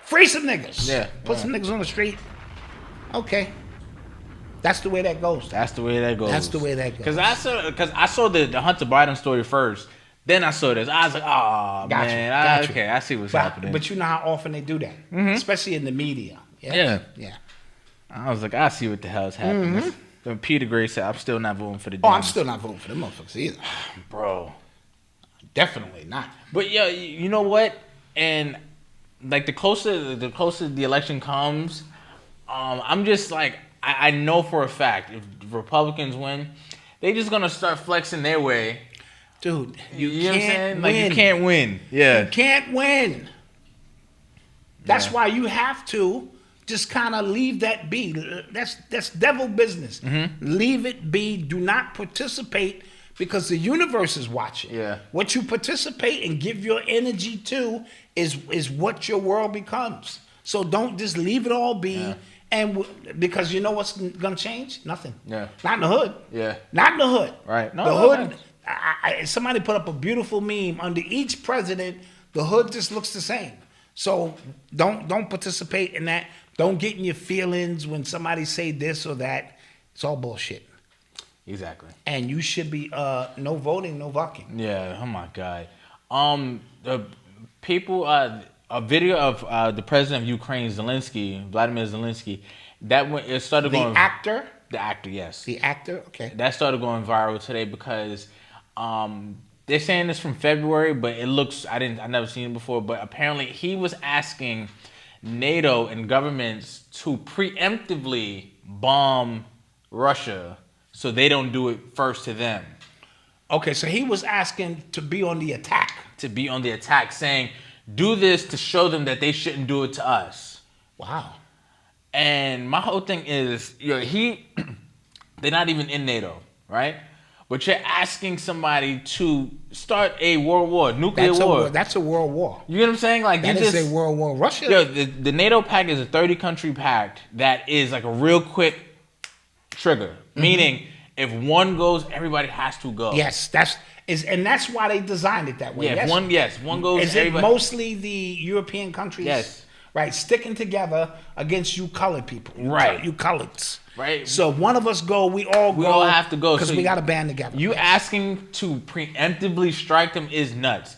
Free some niggas. Yeah. Put some niggas on the street. Okay. That's the way that goes. Because I saw the Hunter Biden story first. Then I saw this. I was like, oh, man. Okay, I see what's happening. But you know how often they do that. Especially in the media. Yeah. I was like, I see what the hell's happening. Then Peter Gray said, I'm still not voting for the Dems. I'm still not voting for the motherfuckers either. Bro. Definitely not. But, yeah, you know what? And, like, the closer the election comes, I'm just like, I know for a fact if Republicans win, they just gonna start flexing their way. Dude, you know what I'm saying? Like, you can't win. Yeah. You can't win. That's why you have to just kind of leave that be. That's devil business. Leave it be. Do not participate because the universe is watching. Yeah. What you participate and give your energy to is what your world becomes. So don't just leave it all be. Yeah. And because you know what's going to change? Nothing. Yeah. Not in the hood. Yeah. Not in the hood. Right. No, the hood. Somebody put up a beautiful meme. Under each president, the hood just looks the same. So don't participate in that. Don't get in your feelings when somebody say this or that. It's all bullshit. Exactly. And you should be no voting, no vucking. Yeah. Oh my God. The people. A video of the president of Ukraine, Vladimir Zelensky, it started going. The actor. The actor, yes. The actor. Okay. That started going viral today because they're saying this from February, but it looks I never seen it before. But apparently, he was asking NATO and governments to preemptively bomb Russia so they don't do it first to them. Okay, so he was asking to be on the attack. Saying, do this to show them that they shouldn't do it to us. Wow. And my whole thing is, they're not even in NATO, right? But you're asking somebody to start a world war, nuclear war. That's a world war. You know what I'm saying? Like that is a world war. Russia. The NATO pact is a 30-country pact that is like a real quick trigger. Meaning, if one goes, everybody has to go. Yes, and that's why they designed it that way. Yeah, one goes. Is it mostly the European countries? Yes. Right, sticking together against you colored people. Right. You coloreds. Right. So if one of us go, we all go. We all have to go. Because we got to band together. You asking to preemptively strike them is nuts.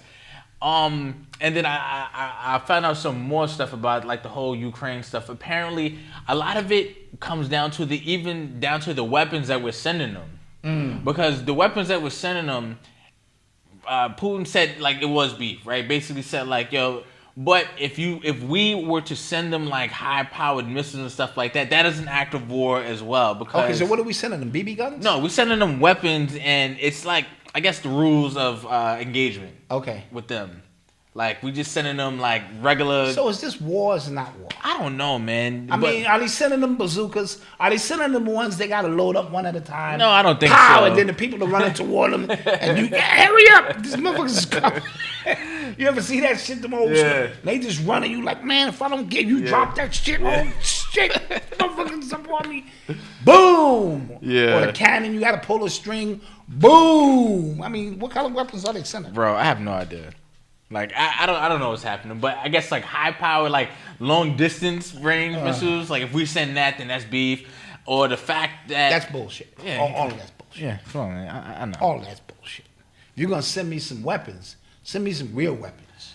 And then I found out some more stuff about like the whole Ukraine stuff. Apparently, a lot of it comes down to the weapons that we're sending them. Because the weapons that we're sending them, Putin said like it was beef, right? Basically said like, yo, but if we were to send them like high-powered missiles and stuff like that, that is an act of war as well. Because okay, so what are we sending them? BB guns? No, we're sending them weapons, and it's like I guess the rules of engagement. Okay. With them. Like, we just sending them, like, regular... So is this war or is it not war? I don't know, man. I mean, are they sending them bazookas? Are they sending them ones they got to load up one at a time? No, I don't think so. And then the people are running toward them. And you, hurry up! These motherfuckers is coming. You ever see that shit? Them old shit? They just running you like, man, if I don't get you, drop that shit. Oh, shit. Motherfuckers up on me. Boom! Yeah. Or the cannon, you got to pull a string. Boom! I mean, what kind of weapons are they sending? Bro, I have no idea. Like I don't know what's happening, but I guess like high power, like long distance range missiles. Like if we send that, then that's beef. Or the fact that that's bullshit. Yeah, all of that's bullshit. Yeah, come on, man. I know. All of that's bullshit. If you're gonna send me some weapons, send me some real weapons.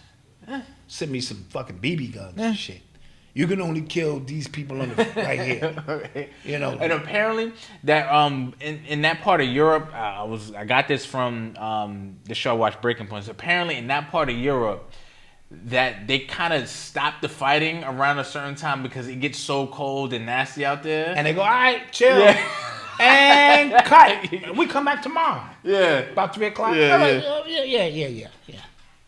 Send me some fucking BB guns and shit. You can only kill these people on the right here. Okay. You know. And apparently that in that part of Europe, I got this from the show I watched Breaking Points. Apparently in that part of Europe, that they kind of stop the fighting around a certain time because it gets so cold and nasty out there. And they go, all right, chill, and cut. We come back tomorrow. Yeah. About 3 o'clock. Yeah. Yeah.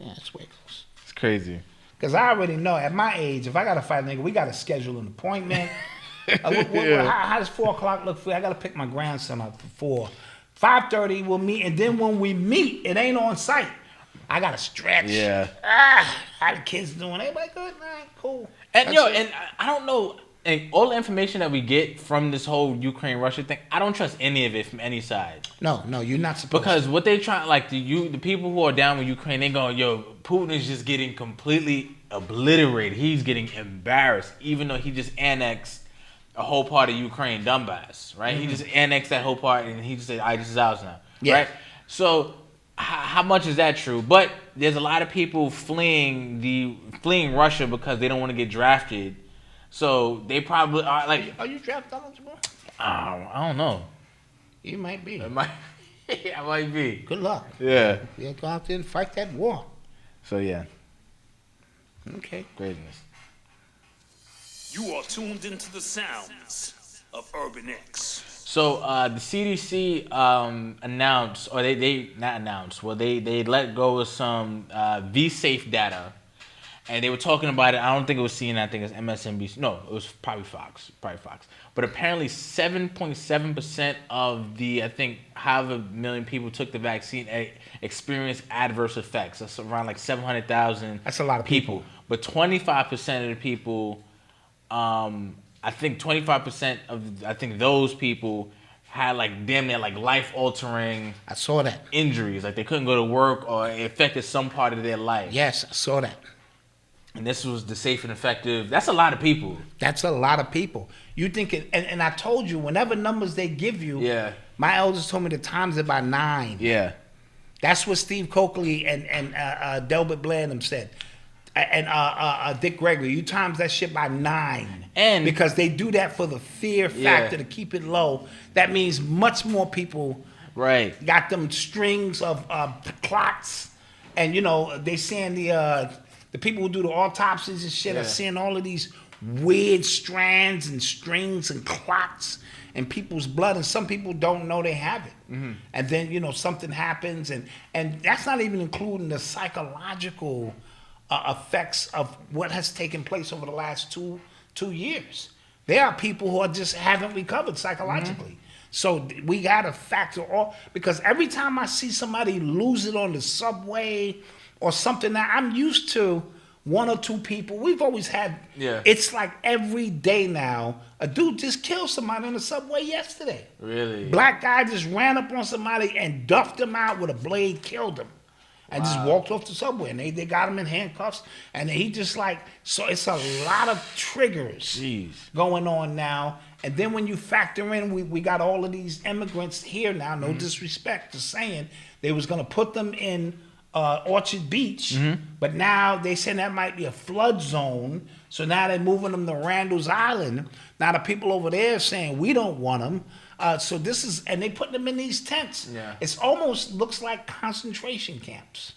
That's where it goes. It's crazy. Because I already know at my age, if I got to fight a nigga, we got to schedule an appointment. How does 4 o'clock look for you? I got to pick my grandson up for 4. 5:30 we'll meet, and then when we meet, it ain't on site. I gotta stretch. Yeah. How the kids doing? Everybody good? All right, cool. And and I don't know, and all the information that we get from this whole Ukraine-Russia thing, I don't trust any of it from any side. No, you're not supposed to. Because what they try, like the people who are down with Ukraine, they go, yo, Putin is just getting completely obliterated. He's getting embarrassed, even though he just annexed a whole part of Ukraine, Donbass, right? He just annexed that whole part, and he just said, this is ours now, right? So how much is that true? But there's a lot of people fleeing Russia because they don't want to get drafted. So they probably are like. Are you draft eligible? I don't know. You might be. I might be. Good luck. Yeah. Yeah, go out there and fight that war. So yeah. Okay. Greatness. You are tuned into the sounds of Urban X. So the CDC announced, or they not announced, well they let go of some V-Safe data, and they were talking about it. I don't think it was CNN. I think it was MSNBC. No, it was probably Fox. But apparently 7.7% of the, I think, however million people took the vaccine experienced adverse effects. That's around like 700,000. That's a lot of people. But 25% of the people. I think 25% of those people had like damn near like life altering. I saw that. Injuries, like they couldn't go to work or it affected some part of their life. Yes, I saw that. And this was the safe and effective. That's a lot of people. That's a lot of people. You think it, and I told you, whenever numbers they give you, my elders told me to times it by 9. Yeah. That's what Steve Coakley and Delbert Blandum said. And Dick Gregory, you times that shit by 9. And because they do that for the fear factor to keep it low. That means much more people got them strings of clots. And, you know, they saying the people who do the autopsies and shit are seeing all of these weird strands and strings and clots in people's blood. And some people don't know they have it. Mm-hmm. And then, you know, something happens. And that's not even including the psychological effects of what has taken place over the last two years. There are people who just haven't recovered psychologically. Mm-hmm. So we got to factor all, because every time I see somebody lose it on the subway or something, that I'm used to 1 or 2 people. We've always had, it's like every day now, a dude just killed somebody on the subway yesterday. Really? Black guy just ran up on somebody and duffed him out with a blade, killed him. And just walked off the subway, and they got him in handcuffs, and he just like, so it's a lot of triggers going on now. And then when you factor in, we got all of these immigrants here now, no disrespect to saying, they was gonna put them in Orchard Beach, but now they saying that might be a flood zone, so now they're moving them to Randall's Island. Now the people over there saying, we don't want them. So this is, and they put them in these tents. Yeah. It's almost looks like concentration camps.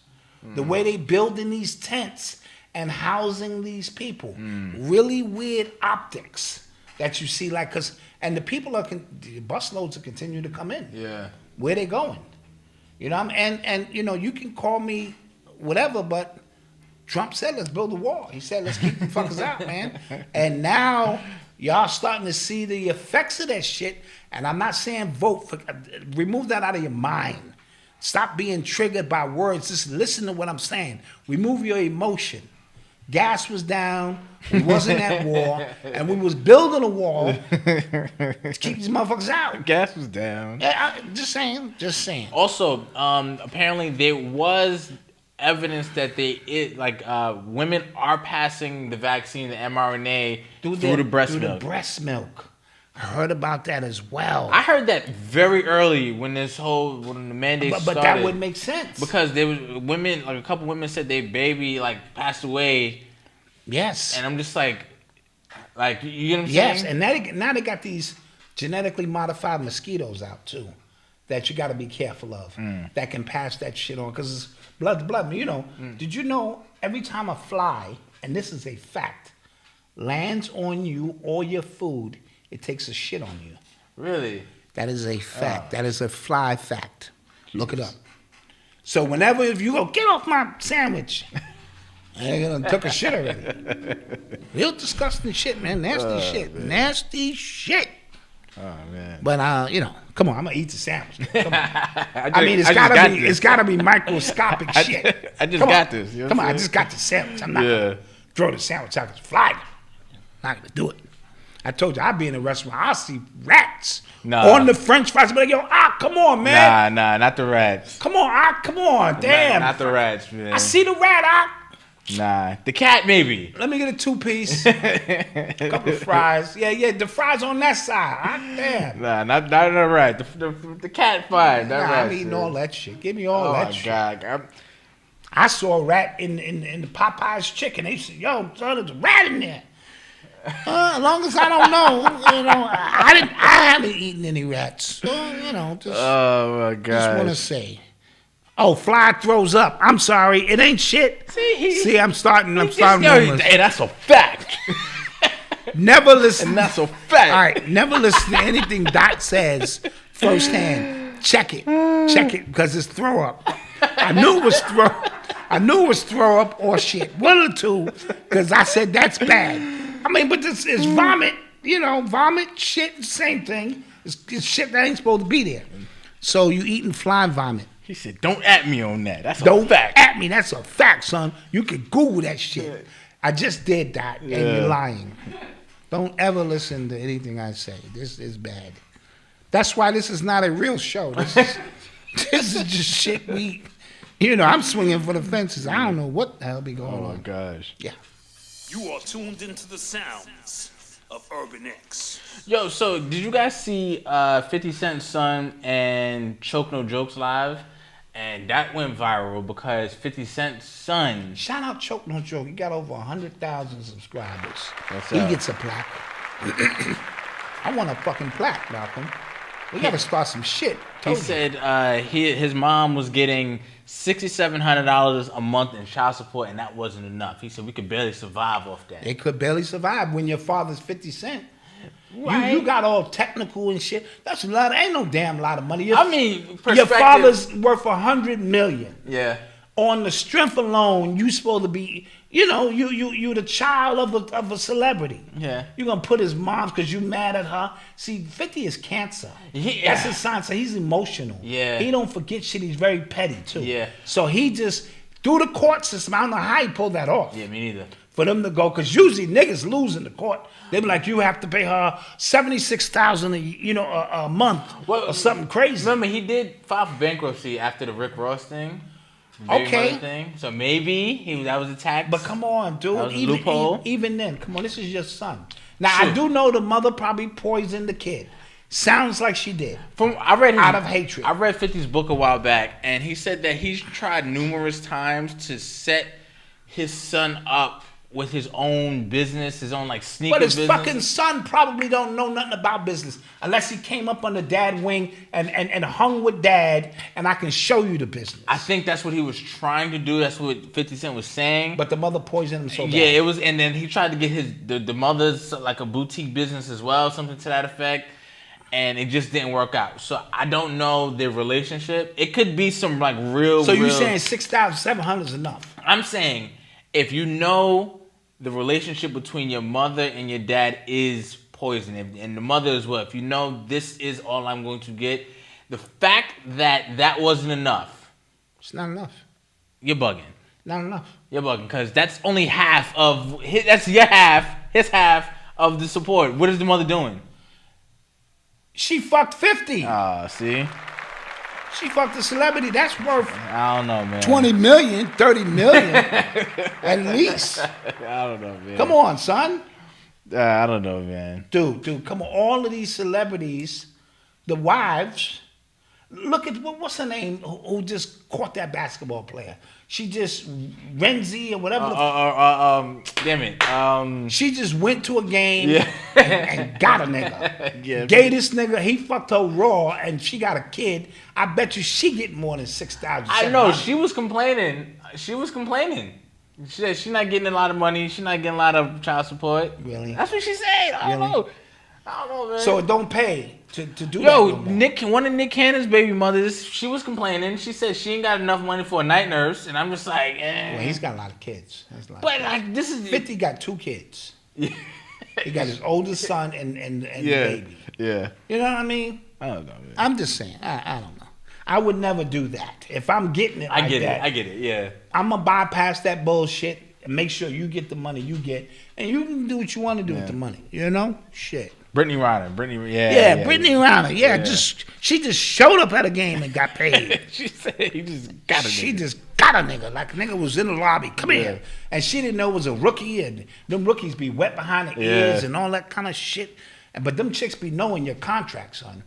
The way they building these tents and housing these people. Really weird optics that you see, like, and the people the busloads will continue to come in. Yeah. Where they going? You know, and you know, you can call me whatever, but Trump said, let's build a wall. He said, let's keep the fuckers out, man. And now y'all starting to see the effects of that shit. And I'm not saying vote for, remove that out of your mind. Stop being triggered by words. Just listen to what I'm saying. Remove your emotion. Gas was down. We wasn't at war. And we was building a wall to keep these motherfuckers out. Gas was down. Yeah, just saying. Also, apparently there was evidence that women are passing the vaccine, the mRNA, through the breast milk. Through the breast milk. I heard about that as well. I heard that very early when the mandate started. But that would make sense. Because there was women, like a couple women said their baby passed away. Yes. And I'm just like you know what I'm saying? Yes, and now they got these genetically modified mosquitoes out too that you got to be careful of that can pass that shit on because it's blood to blood. You know, did you know every time a fly, and this is a fact, lands on you or your food, it takes a shit on you. Really? That is a fact. That is a fly fact. Look it up. So whenever if you go, get off my sandwich, they gonna took a shit already. Real disgusting shit, man. Nasty shit. Man. Nasty shit. Oh man. But you know, come on, I'm gonna eat the sandwich. Come on. I mean, it's gotta be microscopic shit. I just got this. You know come on, I just got the sandwich. I'm not gonna throw the sandwich out the fly. Not gonna do it. I told you, I'd be in a restaurant, I'll see rats on the French fries. I'd be like, yo, come on, man. Nah, not the rats. Come on, damn. Not the rats, man. I see the rat, Nah, the cat maybe. Let me get a 2-piece, couple of fries. Yeah, the fries on that side. Damn. Nah, not the rat. The cat fine. Nah, I'm eating all that shit. Give me all that shit. Oh, my God. I saw a rat in the Popeye's chicken. They said, yo, son, there's a rat in there. As long as I don't know, I haven't eaten any rats. So, oh my God. Just want to say. Oh, fly throws up. I'm sorry, it ain't shit. See, I'm starting. Hey, that's a fact. Never listen. And that's a fact. All right, never listen to anything Dot says firsthand. Check it, because it's throw up. I knew it was throw up or shit. One of the two, because I said that's bad. I mean, but this is vomit. Vomit, shit, same thing. It's shit that ain't supposed to be there. So you eating fly vomit. He said, don't at me on that. That's a fact. Don't at me. That's a fact, son. You can Google that shit. Yeah. I just did that, and you're lying. Don't ever listen to anything I say. This is bad. That's why this is not a real show. This is just shit I'm swinging for the fences. I don't know what the hell be going on. Oh, my gosh. Yeah. You are tuned into the sounds of Urban X. Yo, so did you guys see 50 Cent's son and Choke No Jokes live? And that went viral because 50 Cent's son... Shout out Choke No Joke. He got over 100,000 subscribers. He gets a plaque. I want a fucking plaque, Malcolm. We got to start some shit. He said his mom was getting $6,700 a month in child support, and that wasn't enough. He said we could barely survive off that. They could barely survive when your father's 50 Cent. Right. You got all technical and shit. That's a lot. Ain't no damn lot of money. Your father's worth $100 million. Yeah. On the strength alone, you supposed to be. You the child of a celebrity. Yeah. You're gonna put his mom because you mad at her. See, 50 is cancer. Yeah. That's his sign. So he's emotional. Yeah. He don't forget shit. He's very petty too. Yeah. So he just through the court system. I don't know how he pulled that off. Yeah, me neither. For them to go, because usually niggas lose in the court. They be like, you have to pay her $76,000 a month or something crazy. Remember, he did file for bankruptcy after the Rick Ross thing. Thing. So maybe that was a tax. But come on, dude. That was a loophole. Even then, come on, this is your son. Now, I do know the mother probably poisoned the kid. Sounds like she did. Out of hatred. I read 50's book a while back, and he said that he's tried numerous times to set his son up with his own business, his own sneaker business. But his fucking son probably don't know nothing about business unless he came up under dad wing and hung with dad, and I can show you the business. I think that's what he was trying to do. That's what 50 Cent was saying. But the mother poisoned him so bad. Yeah, it was, and then he tried to get the mother's a boutique business as well, something to that effect. And it just didn't work out. So I don't know their relationship. It could be some real. So you're saying 6,700 is enough? I'm saying if you know the relationship between your mother and your dad is poison, and the mother as well. If you know this is all I'm going to get, the fact that wasn't enough. It's not enough. You're bugging. Not enough. You're bugging because that's only half of that's your half, his half of the support. What is the mother doing? She fucked 50. See? She fucked a celebrity. That's worth I don't know, man. 20 million, 30 million at least. I don't know, man. Come on, son. I don't know, man. Dude, come on. All of these celebrities, the wives, look at what's her name who just caught that basketball player. She just Renzi or whatever. Damn it. She just went to a game and got a nigga. Yeah. Gay this nigga, he fucked her raw, and she got a kid. I bet you she get more than 6,000. I know. She was complaining. She said she's not getting a lot of money. She's not getting a lot of child support. Really? That's what she said. I don't know. Man. So it don't pay to do that. Yo, one of Nick Cannon's baby mothers, she was complaining. She said she ain't got enough money for a night nurse, and I'm just like, Well, he's got a lot of kids. But like, this is 50 got 2 kids. He got his oldest son and the baby. Yeah. You know what I mean? I don't know, man. I'm just saying. I don't know. I would never do that. If I'm getting it, I get it. Yeah. I'm gonna bypass that bullshit and make sure you get the money you get, and you can do what you want to do with the money. You know, shit. Brittany Renner, yeah, Brittany Renner, she just showed up at a game and got paid. She said he just got a nigga. She just got a nigga, like a nigga was in the lobby. Come here, and she didn't know it was a rookie, and them rookies be wet behind the ears and all that kind of shit. But them chicks be knowing your contract, son.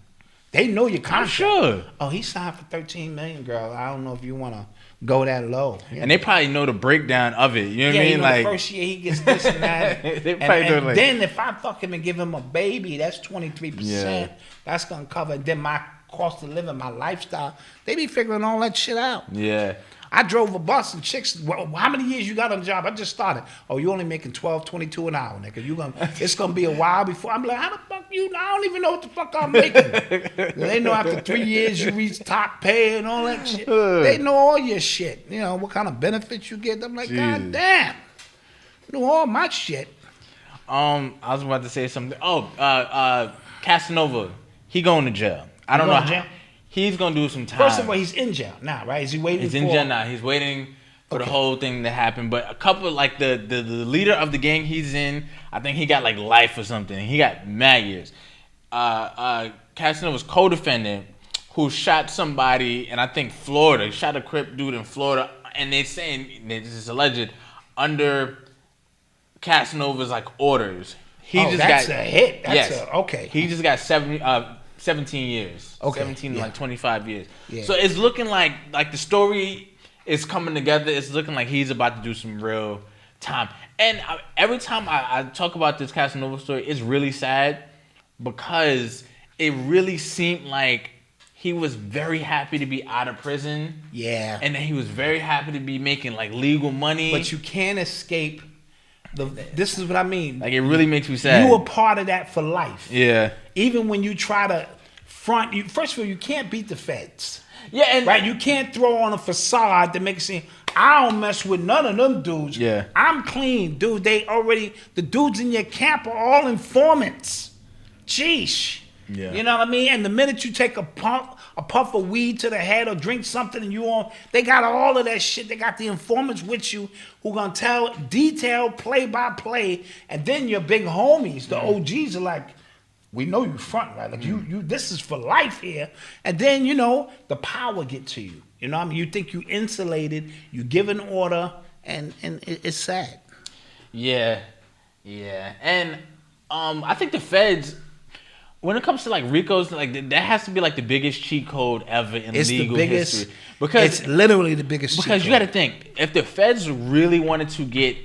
They know your contract. I'm sure. Oh, he signed for $13 million, girl. I don't know if you want to go that low. And they probably know the breakdown of it. You know what I mean? Like the first year he gets this and that. They probably and then if I fuck him and give him a baby, that's 23%. Yeah. That's gonna cover. Then my cost of living, my lifestyle. They be figuring all that shit out. Yeah. I drove a bus and chicks, well, how many years you got on the job? I just started. Oh, you only making $12, $22 an hour, nigga. It's gonna be a while before. I'm like, how the fuck you? I don't even know what the fuck I'm making. They know after 3 years you reach top pay and all that shit. They know all your shit. You know what kind of benefits you get. I'm like, God damn, you know all my shit. I was about to say something. Casanova, he going to jail. I don't know how. He's gonna do some time. First of all, he's in jail now, right? Is he waiting? He's in jail now. He's waiting for the whole thing to happen. But a couple, like the leader of the gang he's in, I think he got like life or something. He got mad years. Casanova's co-defendant who shot somebody, and I think Florida, he shot a Crip dude in Florida, and they saying this is alleged under Casanova's like orders. That's a hit. Okay. He just got 17 years. Okay. 17 to like 25 years. Yeah. So it's looking like the story is coming together. It's looking like he's about to do some real time. And every time I talk about this Casanova story, it's really sad because it really seemed like he was very happy to be out of prison. Yeah. And then he was very happy to be making like legal money. But you can't escape. This is what I mean. Like, it really makes me sad. You a part of that for life. Yeah. Even when you try to front, first of all, you can't beat the feds. Yeah, and right. You can't throw on a facade to make it seem I don't mess with none of them dudes. Yeah. I'm clean, dude. The dudes in your camp are all informants. Jeesh. Yeah. You know what I mean? And the minute you take a puff of weed to the head or drink something and they got all of that shit. They got the informants with you who gonna tell detailed play by play, and then your big homies, the OGs, are like, we know you front, right? Like you this is for life here. And then, the power get to you. You know what I mean? You think you insulated, you give an order, and it's sad. Yeah. Yeah. And I think the feds, when it comes to like RICO's, like that has to be like the biggest cheat code ever in legal history. Because it's literally the biggest cheat code. Because you got to think, if the feds really wanted to get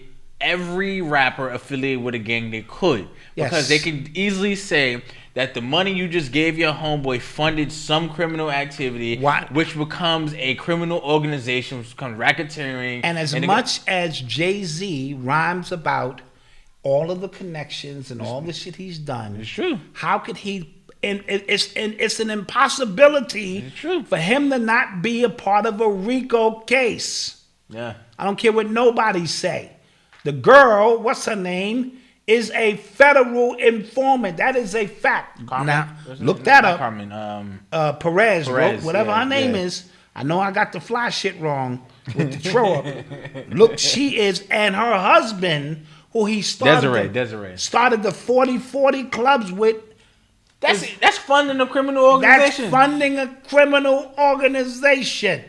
every rapper affiliated with a gang, they could. Because they could easily say that the money you just gave your homeboy funded some criminal activity, which becomes a criminal organization, which becomes racketeering. And as much as Jay-Z rhymes about all of the connections and all the shit he's done, it's true. How could he? And it's an impossibility for him to not be a part of a RICO case. Yeah, I don't care what nobody say. The girl, what's her name, is a federal informant. That is a fact. Carmen? Now look that up. Carmen, Perez, whatever her name is. I know I got the fly shit wrong with the throw up. Look, she is, and her husband, who he started Desiree started the 40-40 clubs with. That's funding a criminal organization. That's funding a criminal organization,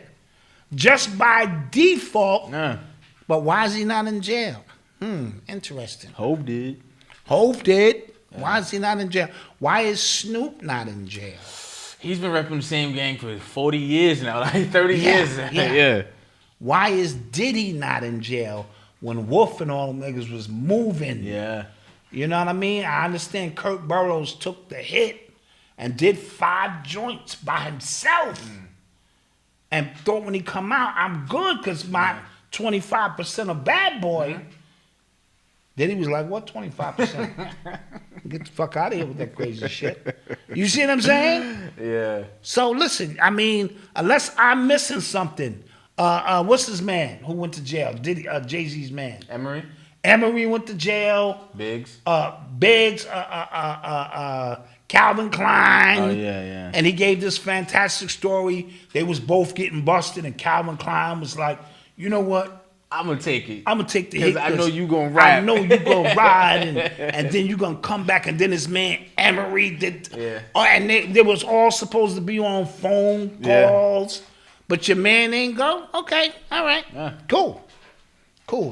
just by default. Yeah. But why is he not in jail? Interesting. Hov did. Yeah. Why is he not in jail? Why is Snoop not in jail? He's been repping the same gang for 40 years now, like 30 years. Yeah. Why is Diddy not in jail when Wolf and all them niggas was moving? Yeah. You know what I mean? I understand Kirk Burroughs took the hit and did 5 joints by himself. And thought when he come out, I'm good because 25% of Bad Boy. Then he was like, what 25%? Get the fuck out of here with that crazy shit. You see what I'm saying? Yeah. So listen, I mean, unless I'm missing something, what's his man who went to jail? Diddy, Jay-Z's man. Emery went to jail. Biggs. Calvin Klein. Oh yeah. And he gave this fantastic story. They was both getting busted, and Calvin Klein was like, you know what? I'm gonna take it. I'm gonna take the hit. I know you gonna ride. I know you gonna ride, and then you gonna come back, and then his man Emery did. Yeah. Oh, and they was all supposed to be on phone calls, but your man ain't go. Okay, all right, cool.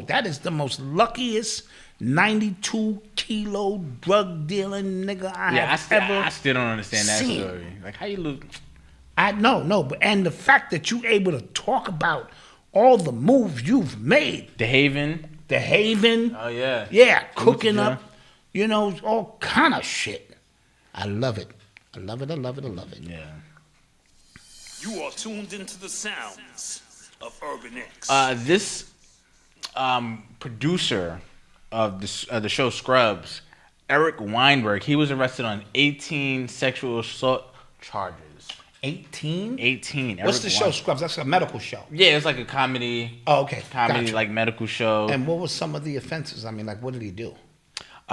That is the most luckiest 92 kilo drug dealing nigga I have ever. I still don't understand that seen. story. Like how you look. I know, but and the fact that you able to talk about all the moves you've made. The Haven. Oh yeah. Yeah, cooking up, all kind of shit. I love it. I love it. Yeah. You are tuned into the sounds of Urban X. This producer of the show Scrubs, Eric Weinberg, he was arrested on 18 sexual assault charges. 18? 18. What's the show, Scrubs? That's a medical show. Yeah, it's like a comedy. Oh, okay. Comedy, Gotcha. like medical show. And what was some of the offenses? I mean, like, what did he do?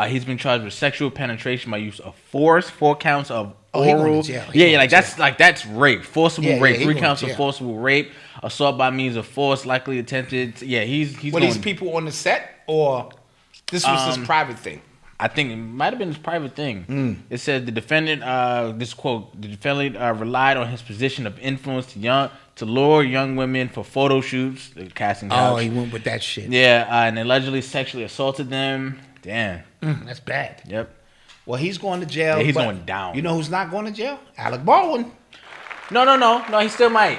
He's been charged with sexual penetration by use of force, 4 counts of he going oral. to jail. That's rape, forcible rape, 3 counts of jail. forcible rape, assault by means of force, likely attempted. He's. Were these people on the set, or this was his private thing? I think it might have been his private thing. It said the defendant, this quote, the defendant relied on his position of influence to lure young women for photo shoots, the casting couch. Oh, he went with that shit. Yeah, and allegedly sexually assaulted them. Damn. That's bad. Yep. Well, he's going to jail. Yeah, he's but going down. You know who's not going to jail? Alec Baldwin. No, he still might.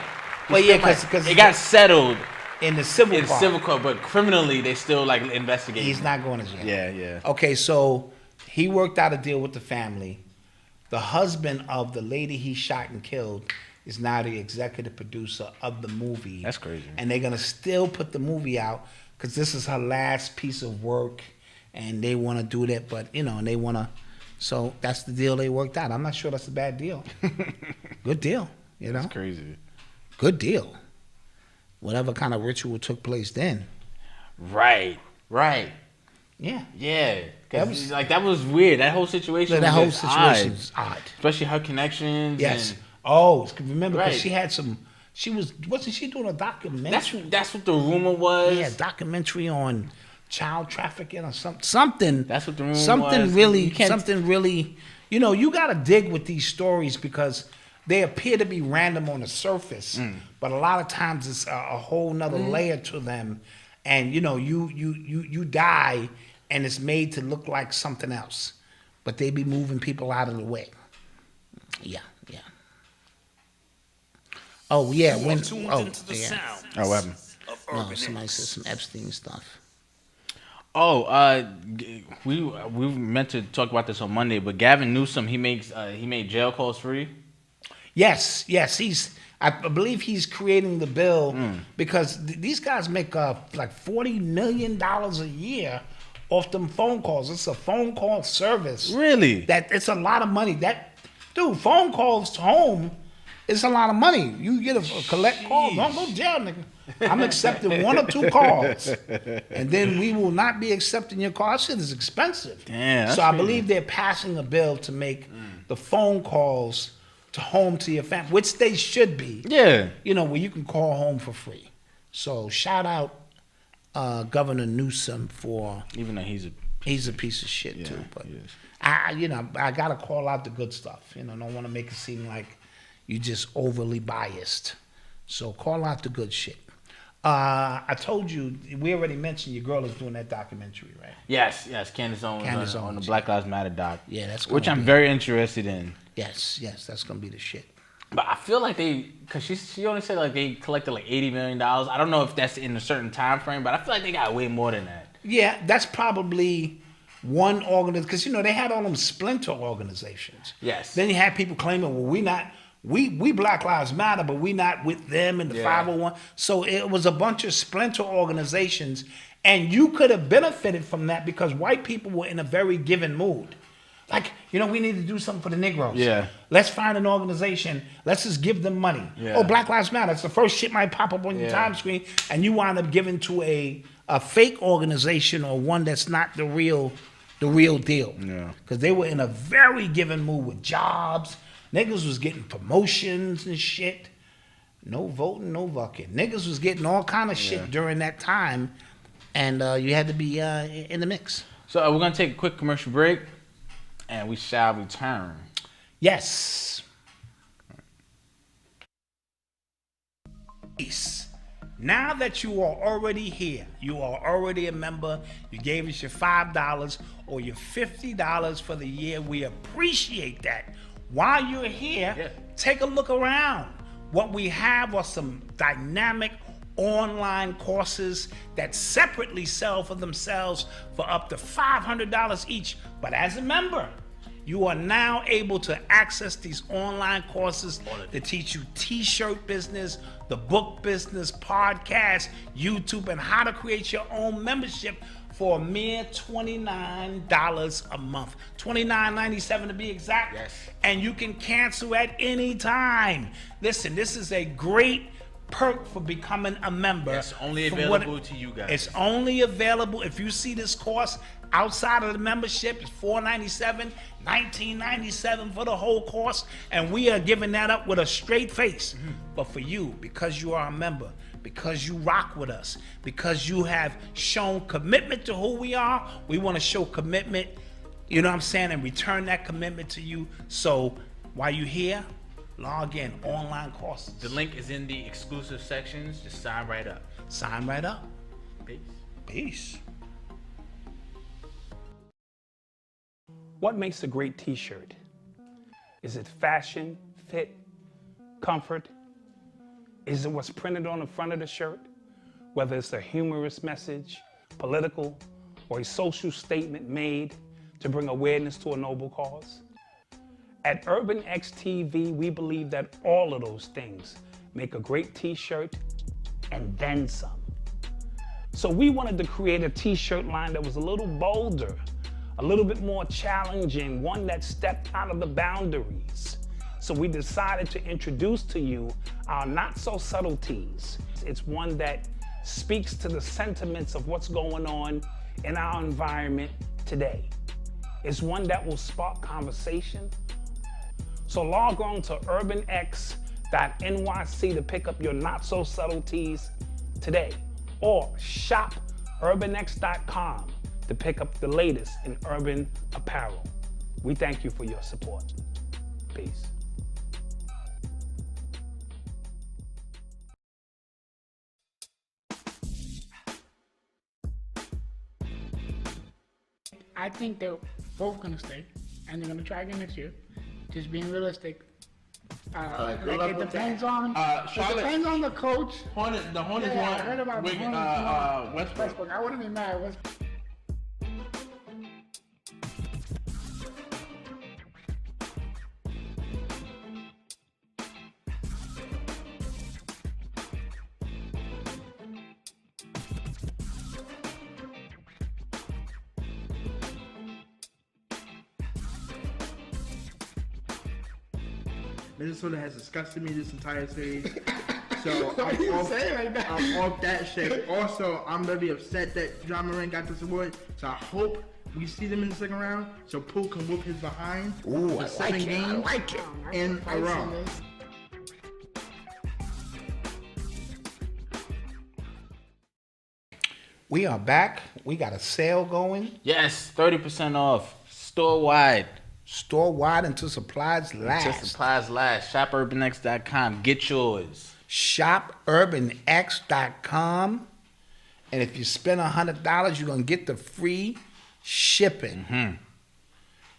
Well, yeah, because it got settled in the civil court, but criminally they still like investigate. He's not going to jail. Yeah. Okay, so he worked out a deal with the family. The husband of the lady he shot and killed is now the executive producer of the movie. That's crazy. And they're gonna still put the movie out because this is her last piece of work, and they want to do that. But and they want to. So that's the deal they worked out. I'm not sure that's a bad deal. Good deal. That's crazy. Good deal. Whatever kind of ritual took place then. Right. Yeah. That was weird. That whole situation. That whole was situation is odd. Especially her connections. Yes. And, Remember, because she had some. Wasn't she doing a documentary? That's what the rumor was. Yeah, documentary on child trafficking or something. That's what the rumor was. Something really. You got to dig with these stories because they appear to be random on the surface, but a lot of times it's a whole nother layer to them. And you die, and it's made to look like something else, but they be moving people out of the way. Yeah. Oh yeah, Into the yeah. sounds what happened? of No, Urban somebody X. said some Epstein stuff. We meant to talk about this on Monday, but Gavin Newsom he made jail calls free. Yes, I believe he's creating the bill because these guys make like $40 million a year off them phone calls. It's a phone call service. Really? That it's a lot of money. Phone calls home, it's a lot of money. You get a collect call, don't go to jail, nigga. I'm accepting 1 or 2 calls, and then we will not be accepting your call. That shit is expensive. Damn, so I believe they're passing a bill to make the phone calls to home to your family, which they should be. Yeah. Where you can call home for free. So shout out Governor Newsom for, even though he's a piece of shit too. But he is. I gotta call out the good stuff. Don't want to make it seem like you just overly biased. So call out the good shit. I told you, we already mentioned your girl is doing that documentary, right? Yes, Candace Owens on the Black Lives Matter doc. Yeah, that's which I'm very interested in. Yes, that's gonna be the shit. But I feel like because she only said like they collected like $80 million. I don't know if that's in a certain time frame, but I feel like they got way more than that. Yeah, that's probably one organization, because they had all them splinter organizations. Yes. Then you had people claiming, well, We Black Lives Matter, but we not with them in the 501. So it was a bunch of splinter organizations, and you could have benefited from that because white people were in a very given mood. Like, you know, we need to do something for the Negroes. Yeah. Let's find an organization. Let's just give them money. Yeah. Oh, Black Lives Matter. It's the first shit might pop up on your time screen, and you wind up giving to a fake organization or one that's not the real deal. Yeah. Because they were in a very given mood with jobs. Niggas was getting promotions and shit. No voting, no vucking. Niggas was getting all kind of shit during that time, and you had to be in the mix. So we're going to take a quick commercial break, and we shall return. Yes. Peace. Now that you are already here, you are already a member, you gave us your $5 or your $50 for the year, we appreciate that. While you're here, take a look around. What we have are some dynamic online courses that separately sell for themselves for up to $500 each. But as a member, you are now able to access these online courses that teach you t-shirt business, the book business, podcast, YouTube, and how to create your own membership for a mere $29 a month. $29.97 to be exact. Yes. And you can cancel at any time. Listen, this is a great perk for becoming a member. It's only available to you guys. It's only available if you see this course outside of the membership. It's $497, $1997 for the whole course, and we are giving that up with a straight face. But for you, because you are a member, because you rock with us, because you have shown commitment to who we are, we want to show commitment, you know what I'm saying, and return that commitment to you. So while you're here, log in, online courses. The link is in the exclusive sections. Just sign right up. Sign right up. Peace. Peace. What makes a great t-shirt? Is it fashion, fit, comfort? Is it what's printed on the front of the shirt? Whether it's a humorous message, political, or a social statement made to bring awareness to a noble cause? At Urban X TV, we believe that all of those things make a great t-shirt and then some. So we wanted to create a t-shirt line that was a little bolder, a little bit more challenging, one that stepped out of the boundaries. So we decided to introduce to you our Not So Subtleties. It's one that speaks to the sentiments of what's going on in our environment today. It's one that will spark conversation. So log on to urbanx.nyc to pick up your Not So Subtleties today, or shop urbanx.com to pick up the latest in urban apparel. We thank you for your support. Peace. I think they're both gonna stay, and they're gonna try again next year. Just being realistic. It depends on the coach. The Hornets I heard about the Hornets. Westbrook. I wouldn't be mad. Minnesota has disgusted me this entire series. So I'm off that shit. Also, I'm very upset that John Moran got this award. So I hope we see them in the second round so Poole can whoop his behind for 7 games in a row. We are back. We got a sale going. Yes, 30% off. Store-wide. Store-wide until supplies last. Until supplies last. ShopUrbanX.com. Get yours. ShopUrbanX.com. And if you spend $100, you're going to get the free shipping.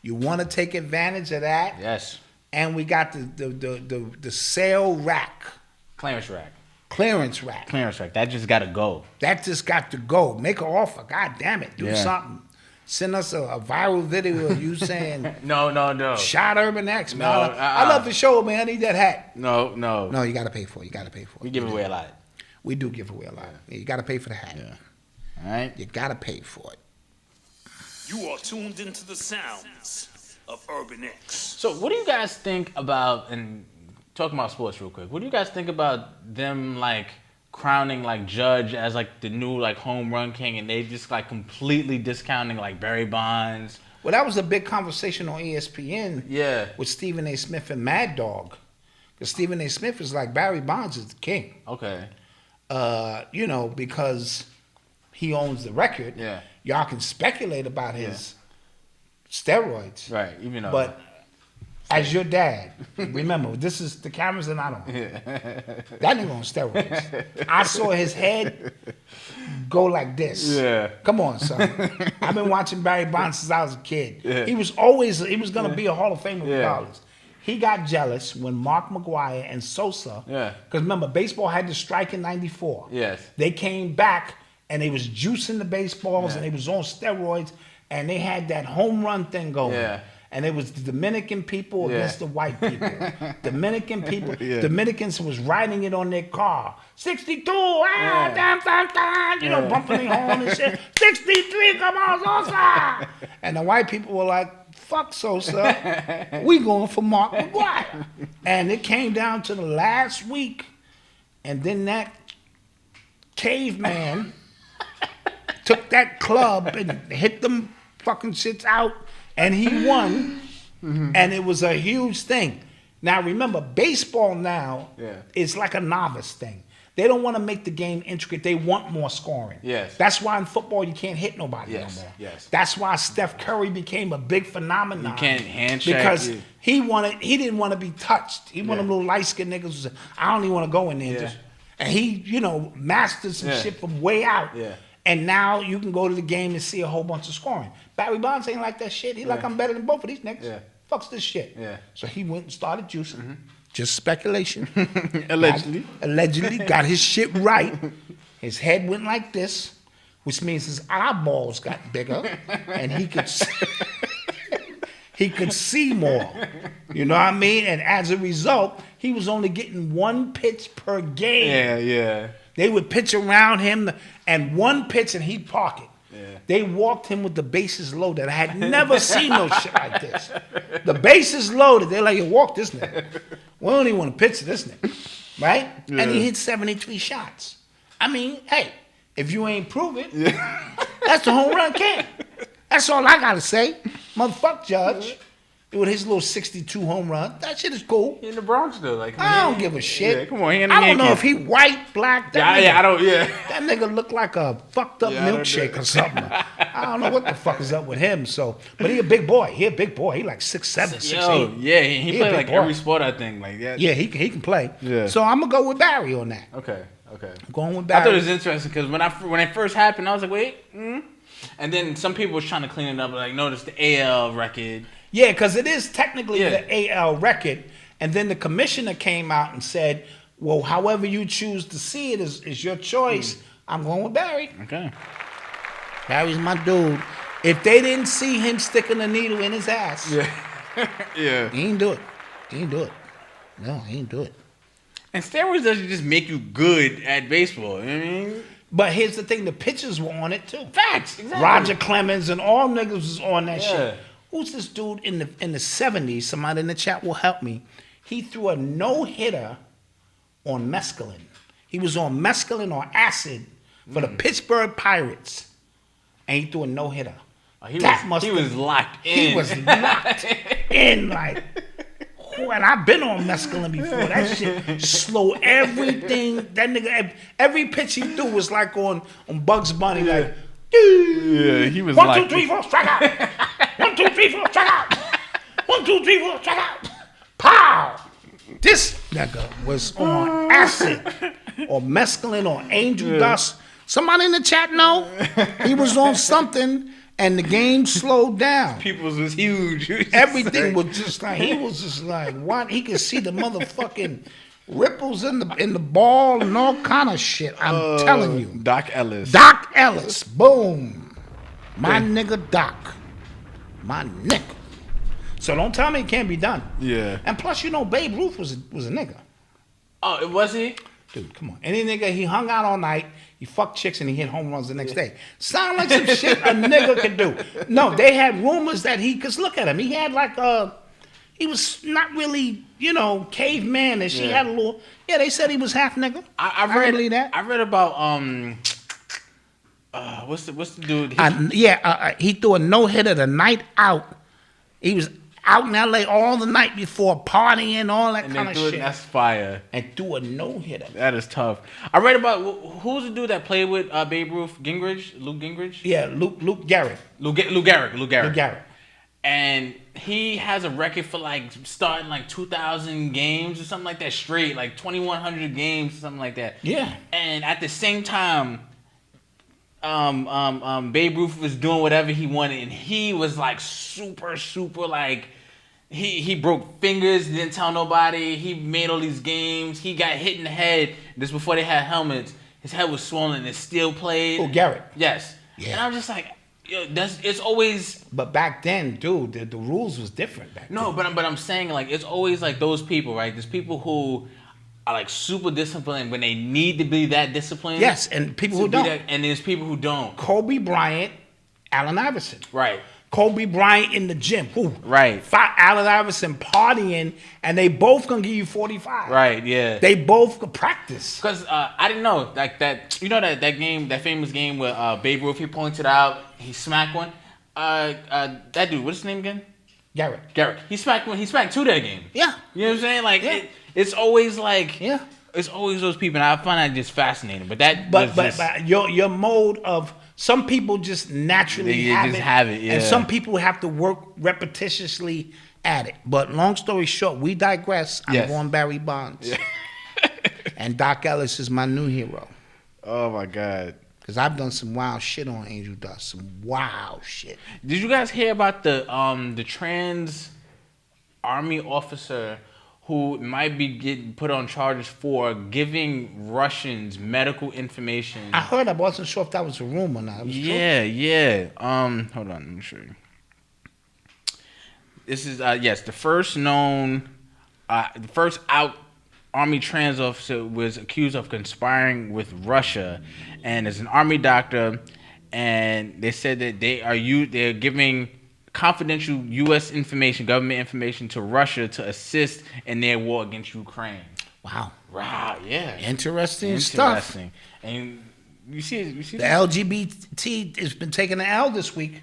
You want to take advantage of that? Yes. And we got the sale rack. Clearance rack. Clearance rack. That just got to go. That just got to go. Make an offer. God damn it. Do something. send us a viral video of you saying no. Shot Urban X, man. No, I love the show, man. I need that hat. No. No, you gotta pay for it. We give away a lot. We do give away a lot. Yeah, you gotta pay for the hat. Yeah. All right. You gotta pay for it. You are tuned into the sounds of Urban X. So what do you guys think about, and talking about sports real quick, what do you guys think about them like crowning like Judge as like the new like home run king, and they just like completely discounting like Barry Bonds? Well, that was a big conversation on ESPN. Yeah. With Stephen A. Smith and Mad Dog. Because Stephen A. Smith is like, Barry Bonds is the king. Okay. You know, because he owns the record. Yeah. Y'all can speculate about his steroids. Right. Even though. But as your dad, remember, this is the cameras are not on. Yeah. That nigga on steroids. I saw his head go like this. Yeah. Come on, son. I've been watching Barry Bonds since I was a kid. Yeah. He was going to be a Hall of Famer regardless. He got jealous when Mark McGwire and Sosa, because remember, baseball had to strike in 94. Yes. They came back and they was juicing the baseballs and they was on steroids and they had that home run thing going. Yeah. And it was the Dominican people against the white people. Dominican people, Dominicans was riding it on their car. 62, damn, you know, bumping their horn and shit. 63, come on, Sosa. And the white people were like, fuck Sosa, we going for Mark McGwire. And it came down to the last week, and then that caveman took that club and hit them fucking shits out, and he won, and it was a huge thing. Now remember, baseball now is like a novice thing. They don't want to make the game intricate. They want more scoring. Yes. That's why in football you can't hit nobody no more. Yes. That's why Steph Curry became a big phenomenon. You can't handshake. Because he didn't want to be touched. He wanted little light-skinned niggas who said, I don't even want to go in there. And he, you know, mastered some shit from way out. Yeah. And now you can go to the game and see a whole bunch of scoring. Barry Bonds ain't like that shit. He like, I'm better than both of these niggas. Yeah. Fucks this shit. Yeah. So he went and started juicing. Just speculation. Allegedly. Got his shit right. His head went like this, which means his eyeballs got bigger, and he could see more. You know what I mean? And as a result, he was only getting one pitch per game. Yeah. They would pitch around him, and one pitch, and he'd park it. Yeah. They walked him with the bases loaded. I had never seen no shit like this. The bases loaded. They're like, walk this nigga. We don't even want to pitch this nigga. Right? Yeah. And he hit 73 shots. I mean, hey, if you ain't prove it, that's the home run king. That's all I got to say. Motherfuck Judge. With his little 62 home run. That shit is cool. He in the Bronx though. Like, I don't give a shit. Yeah, come on, I don't know if he white, black. That nigga look like a fucked up milkshake or something. I don't know what the fuck is up with him. So, but he a big boy. He like 6'7", 6'8". Yeah, he play like every sport, I think. Like that. Yeah, he can play. Yeah. So I'm gonna go with Barry on that. Okay. I'm going with Barry. I thought it was interesting because when it first happened, I was like, wait. And then some people was trying to clean it up, like, no, it's the AL record. Yeah, because it is technically the AL record. And then the commissioner came out and said, well, however you choose to see it is your choice. I'm going with Barry. Okay. Barry's my dude. If they didn't see him sticking a needle in his ass, he ain't do it. No, he ain't do it. And steroids doesn't just make you good at baseball. You know what I mean? But here's the thing, the pitchers were on it too. Facts, exactly. Roger Clemens and all niggas was on that shit. Who's this dude in the 70s? Somebody in the chat will help me. He threw a no-hitter on mescaline. He was on mescaline or acid for the Pittsburgh Pirates. And he threw a no-hitter. He was locked in. He was locked in like... And I've been on mescaline before. That shit slow everything. That nigga, every pitch he threw was like on Bugs Bunny. Like, he was 1, 2, 3, 4, strike out. 1, 2, 3, 4, strike out. 1, 2, 3, 4, strike out. Pow! This nigga was on acid or mescaline or angel dust. Somebody in the chat know? He was on something. And the game slowed down. People's was huge. Everything was just like, he was just like, what? He could see the motherfucking ripples in the ball and all kind of shit. I'm telling you. Doc Ellis. Boom. My nigga Doc. My nigga. So don't tell me it can't be done. Yeah. And plus, you know, Babe Ruth was a nigga. Oh, it was he? Dude, come on. Any nigga, he hung out all night, he fucked chicks, and he hit home runs the next day. Sound like some shit a nigga could do. No, they had rumors that because look at him. He had like he was not really, you know, cavemanish. He had a little, they said he was half nigga. I read that. I read about, what's the dude? He threw a no-hitter the night out. He was out in L.A. all the night before, partying, all that kind of shit. That's fire. And threw a no-hitter. That is tough. I read about, who's the dude that played with Babe Ruth? Luke Gingrich? Yeah, Luke Garrett. Luke Garrett. And he has a record for like starting like 2,000 games or something like that straight, like 2,100 games or something like that. Yeah. And at the same time, Babe Ruth was doing whatever he wanted, and he was like super like he broke fingers, didn't tell nobody. He made all these games. He got hit in the head. This before they had helmets. His head was swollen and still played. Oh, Garrett. Yes. Yeah. And I'm just like, it's always. But back then, dude, the rules was different back then. No, but I'm saying like it's always like those people, right? There's people who are like super disciplined when they need to be that disciplined. Yes, and people who don't. And there's people who don't. Kobe Bryant, Allen Iverson. Right. Kobe Bryant in the gym. Ooh. Right. Allen Iverson partying, and they both gonna give you 45. Right, yeah. They both could practice. Because I didn't know, like that, you know that game, that famous game where Babe Ruth, he pointed out, he smacked one. That dude, what's his name again? Garrett. He smacked one. He smacked two that game. Yeah. You know what I'm saying? Like, it's always like, it's always those people, and I find that just fascinating. But your mode of, some people just naturally have it, and some people have to work repetitiously at it. But long story short, we digress. I'm going Barry Bonds. Yeah. And Doc Ellis is my new hero. Oh my God. Because I've done some wild shit on Angel Dust. Some wild shit. Did you guys hear about the trans army officer who might be getting put on charges for giving Russians medical information? I heard. I wasn't sure if that was a rumor or not. Yeah. Hold on, let me show you. This is the first known, the first out army trans officer was accused of conspiring with Russia, and is an army doctor, and they said that they're giving confidential U.S. information, government information to Russia to assist in their war against Ukraine. Wow, yeah. Interesting stuff. And you see the LGBT has been taking the L this week.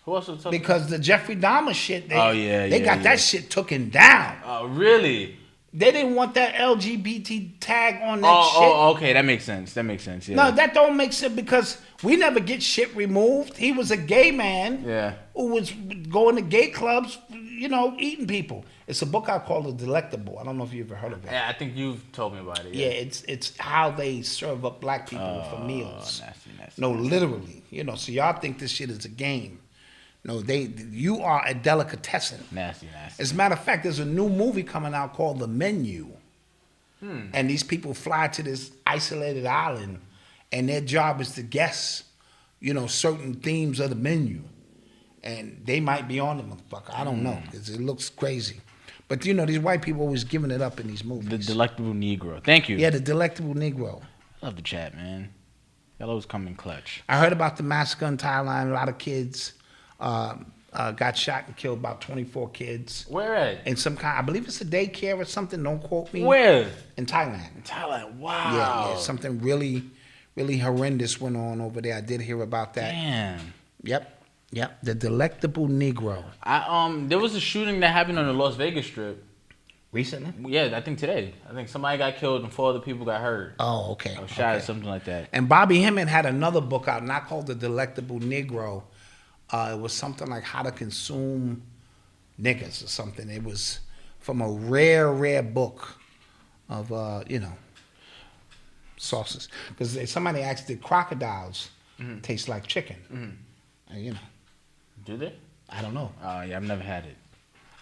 Who else was talking? Because the Jeffrey Dahmer shit, they got that shit taken down. Oh, really? They didn't want that LGBT tag on that shit. Oh, okay, that makes sense. Yeah. No, that don't make sense because we never get shit removed. He was a gay man who was going to gay clubs, eating people. It's a book I call The Delectable. I don't know if you ever heard of it. Yeah, I think you've told me about it. Yeah, it's how they serve up black people for meals. Nasty. No, literally. So y'all think this shit is a game. No, you are a delicatessen. Nasty. As a matter of fact, there's a new movie coming out called The Menu. And these people fly to this isolated island, and their job is to guess, certain themes of the menu. And they might be on the motherfucker. I don't know, because it looks crazy. But, these white people always giving it up in these movies. The Delectable Negro. Thank you. Yeah, the Delectable Negro. Love the chat, man. Y'all always come in clutch. I heard about the massacre in Thailand. A lot of kids got shot and killed, about 24 kids. Where at? In some kind, I believe it's a daycare or something. Don't quote me. Where? In Thailand. Wow. Yeah. Something really, really horrendous went on over there. I did hear about that. Damn. Yep. The Delectable Negro. There was a shooting that happened on the Las Vegas Strip. Recently? Yeah, I think today. I think somebody got killed and 4 other people got hurt. Oh, okay. Or shot or something like that. And Bobby Hemming had another book out, not called The Delectable Negro. It was something like How to Consume Niggas or something. It was from a rare book of, sauces. Because somebody asked, did crocodiles taste like chicken? And, Do they? I don't know. Yeah, I've never had it.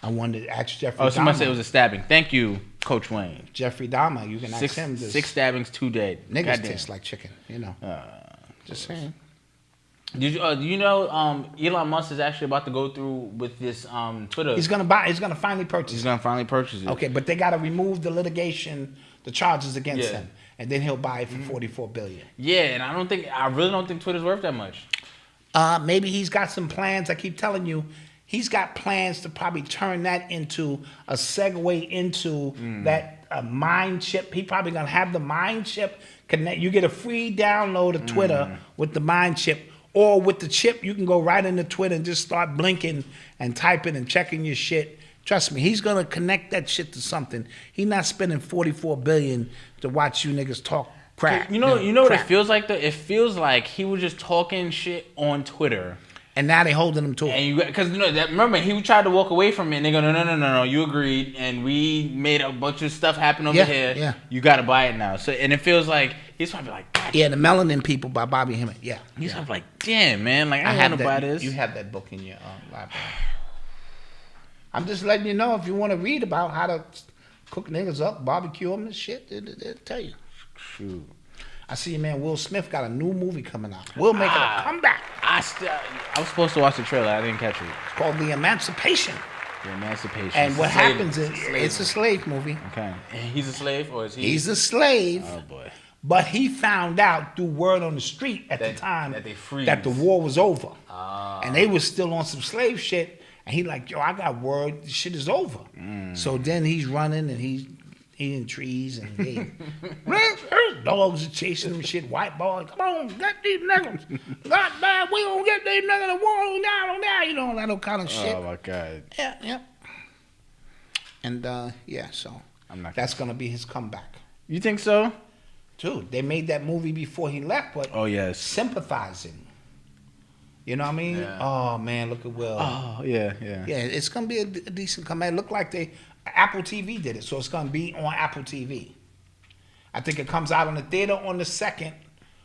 I wanted to ask Jeffrey Dahmer. Somebody Dahmer. said it was a stabbing. Thank you, Coach Wayne. Jeffrey Dahmer, you can ask him. 6 stabbings, 2 dead. Niggas taste like chicken, Just saying. Did you you know Elon Musk is actually about to go through with this Twitter. He's gonna buy. He's gonna finally purchase. He's gonna finally purchase it. Okay, but they gotta remove the litigation, the charges against Yeah. him, and then he'll buy it for $44 billion. Yeah, and I really don't think Twitter's worth that much. Maybe he's got some plans. I keep telling you, he's got plans to probably turn that into a segue into that mind chip. He probably gonna have the mind chip connect. You get a free download of Twitter with the mind chip, or with the chip, you can go right into Twitter and just start blinking and typing and checking your shit. Trust me, he's gonna connect that shit to something. He's not spending $44 billion to watch you niggas talk crap. You know what crap. it feels like though? It feels like he was just talking shit on Twitter. And now they holding him to it. And because remember he tried to walk away from it, and they go, no, you agreed, and we made a bunch of stuff happen over here. Yeah. You got to buy it now. So and it feels like he's probably like, God. Yeah, the Melanin People by Bobby Hemmett. Yeah, he's probably like, damn man, like I want to buy this. You have that book in your library. I'm just letting you know if you want to read about how to cook niggas up, barbecue them and shit. They'll tell you. Shoot. I see your man Will Smith got a new movie coming out. Will make a comeback. I was supposed to watch the trailer. I didn't catch it. It's called The Emancipation. The Emancipation. And what happens is it's a slave movie. Okay. And he's a slave, or is he? He's a slave. Oh boy. But he found out through word on the street at the time that the war was over. And they was still on some slave shit. And he like, yo, I got word, the shit is over. So then he's running and he's eating trees and dogs are chasing him and shit. White boys, come on, get these niggas. God damn, we gonna get these niggas the war on now. You know, that kind of shit. Oh my God. Yeah. And so that's gonna be his comeback. You think so? Dude, they made that movie before he left, but sympathizing. You know what I mean? Yeah. Oh man, look at Will. Oh yeah. Yeah, it's gonna be a decent comeback. Look like Apple TV did it, so it's gonna be on Apple TV. I think it comes out on the theater on the 2nd,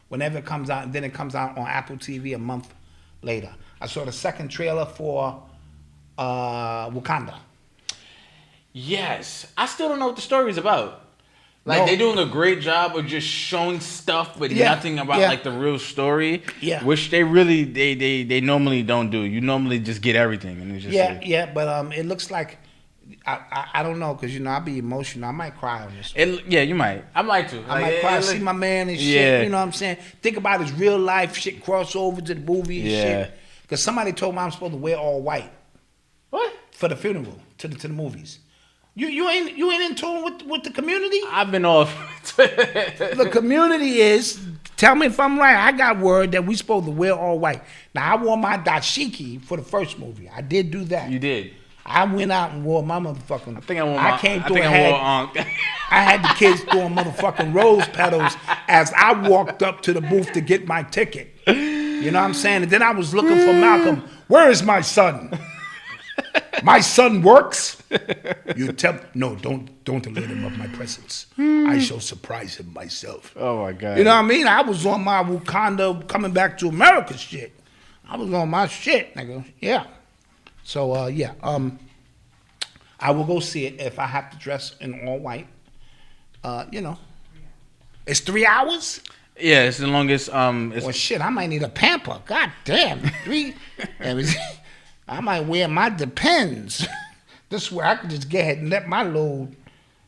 whenever it comes out, and then it comes out on Apple TV a month later. I saw the second trailer for Wakanda. Yes, I still don't know what the story is about. Like they're doing a great job of just showing stuff, but nothing about like the real story. Yeah, which they really they normally don't do. You normally just get everything, and it's just but it looks like I don't know because I be emotional. I might cry on this one. You might. I might too. I might cry. See my man and shit. You know what I'm saying? Think about his real life shit crossover to the movie and shit. Because somebody told me I'm supposed to wear all white. What? For the funeral to the movies. You ain't in tune with the community? I've been off. The community is, tell me if I'm right, I got word that we supposed to wear all white. Now, I wore my dashiki for the first movie. I did do that. You did? I went out and wore my motherfucking... I think I wore my... I had the kids throwing motherfucking rose petals as I walked up to the booth to get my ticket. You know what I'm saying? And then I was looking for Malcolm. Where is my son? My son works. You tell no, don't alert him of my presence. I shall surprise him myself. Oh my God! You know what I mean? I was on my Wakanda coming back to America shit. I was on my shit, nigga. Yeah. So I will go see it if I have to dress in all white. It's 3 hours. Yeah, it's the longest. Well, shit, I might need a pamper. God damn, 3. I might wear my Depends. This way I could just get ahead and let my load.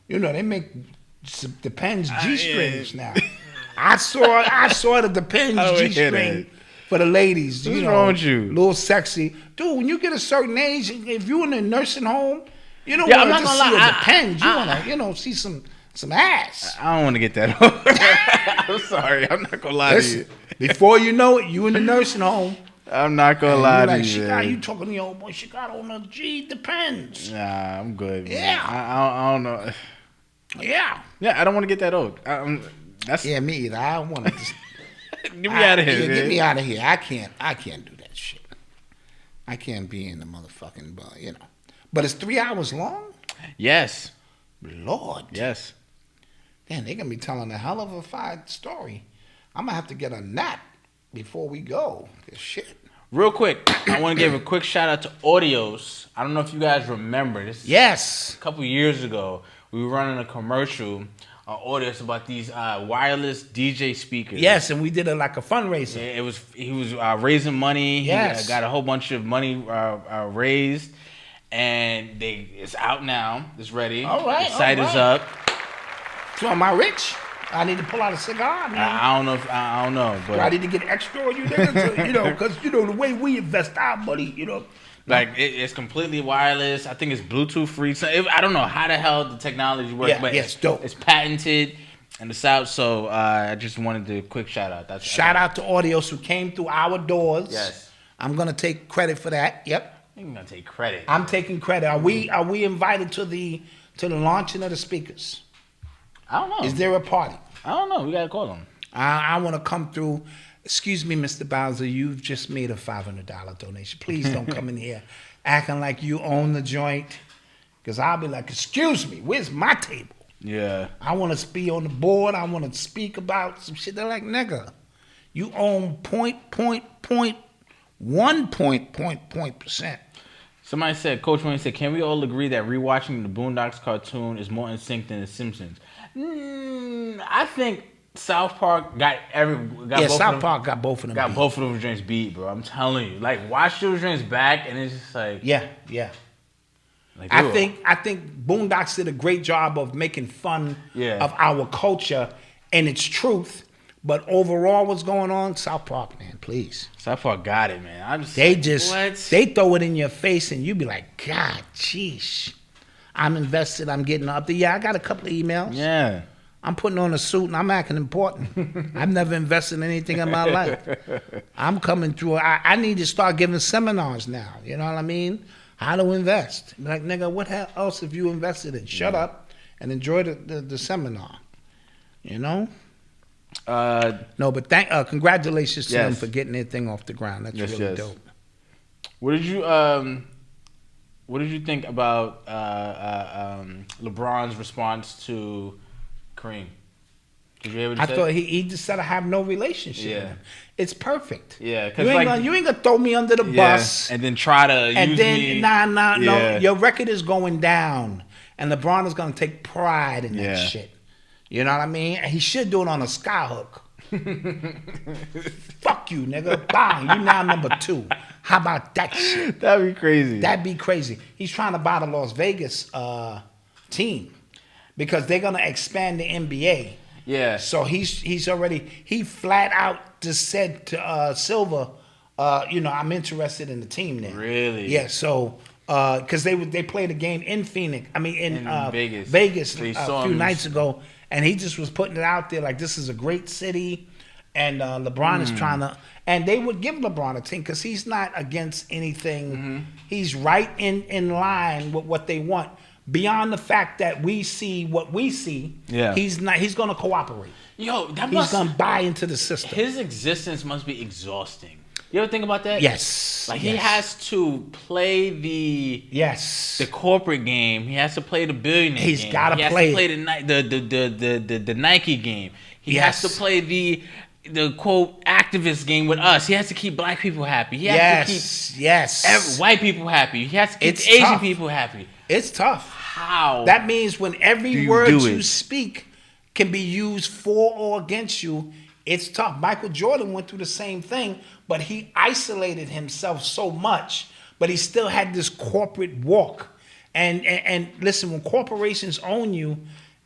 They make Depends G-strings now. I saw the Depends G-string for the ladies. What's wrong with you? Little sexy. Dude, when you get a certain age, if you're in a nursing home, you don't I'm want not to gonna see lie. a Depends. You want to, see some ass. I don't want to get that. I'm sorry. I'm not gonna lie to you. Before you know it, you in the nursing home. I'm not gonna lie to you. You talking to your old boy? She got on a G Depends. Nah, I'm good. Man. Yeah, I don't know. Yeah, I don't want to get that old. Me either. I don't want to. Get me out of here. Man. Get me out of here. I can't do that shit. I can't be in the motherfucking, But it's 3 hours long. Yes. Lord. Yes. Damn, they gonna be telling a hell of a fire story. I'm gonna have to get a nap before we go. Shit. Real quick, I want to give a quick shout out to Audios. I don't know if you guys remember this. Yes. A couple years ago, we were running a commercial audience about these wireless DJ speakers. Yes, and we did it like a fundraiser. Yeah, he was raising money. Yes. He got a whole bunch of money raised, and it's out now. It's ready. All right. The site is up. So am I rich? I need to pull out a cigar. Man. I don't know. I don't know. But I need to get extra on you niggas, because the way we invest our money, Like it's completely wireless. I think it's Bluetooth free. So I don't know how the hell the technology works, but it's dope. It's patented and it's out. So I just wanted to quick shout out. Shout out to Audios who came through our doors. Yes, I'm gonna take credit for that. Yep, you're gonna take credit. I'm taking credit. Are we invited to the launching of the speakers? I don't know. Is there a party? I don't know. We gotta call them. I want to come through. Excuse me, Mr. Bowser, you've just made a $500 donation. Please don't come in here acting like you own the joint, because I'll be like, excuse me, where's my table? Yeah. I want to be on the board. I want to speak about some shit. They're like, nigga, you own %. Somebody said, Coach Wayne said, can we all agree that rewatching the Boondocks cartoon is more in sync than The Simpsons? I think South Park got South Park got both of them. Got both of those drinks beat, bro. I'm telling you, like watch those drinks back, and it's just like yeah. Like, I think Boondocks did a great job of making fun of our culture and its truth. But overall, what's going on? South Park, man, please. South Park got it, man. They throw it in your face, and you be like, God, jeez. I'm invested. I'm getting up there. Yeah, I got a couple of emails. Yeah. I'm putting on a suit and I'm acting important. I've never invested in anything in my life. I'm coming through. I need to start giving seminars now. You know what I mean? How to invest. Like, nigga, what else have you invested in? Shut up and enjoy the seminar. You know? No, but congratulations to them for getting their thing off the ground. That's really dope. What did you think about LeBron's response to Kareem? Did you hear what he said? I thought he just said I have no relationship with him. It's perfect. Yeah, because you ain't gonna throw me under the bus and then try to use me. No. Your record is going down, and LeBron is gonna take pride in that shit. You know what I mean? And he should do it on a skyhook. Fuck you, nigga. Bang, you now number 2. How about that shit? That'd be crazy. That'd be crazy. He's trying to buy the Las Vegas team because they're gonna expand the NBA. Yeah. So he flat out just said to Silver, I'm interested in the team now. Really? Yeah. So because they played a game in Phoenix. I mean in Vegas a few nights ago, and he just was putting it out there like this is a great city, and LeBron is trying to. And they would give LeBron a team because he's not against anything. Mm-hmm. He's right in line with what they want. Beyond the fact that we see what we see, he's going to cooperate. Yo, he's going to buy into the system. His existence must be exhausting. You ever think about that? Yes. Like he has to play the corporate game. He has to play the billionaire game. He's got to play. He has to play the Nike game. He has to play the quote activist game with us. He has to keep black people happy. He has to keep white people happy. He has to keep Asian people happy. It's tough. How? That means when every word you speak can be used for or against you, it's tough. Michael Jordan went through the same thing, but he isolated himself so much, but he still had this corporate walk. And listen, when corporations own you,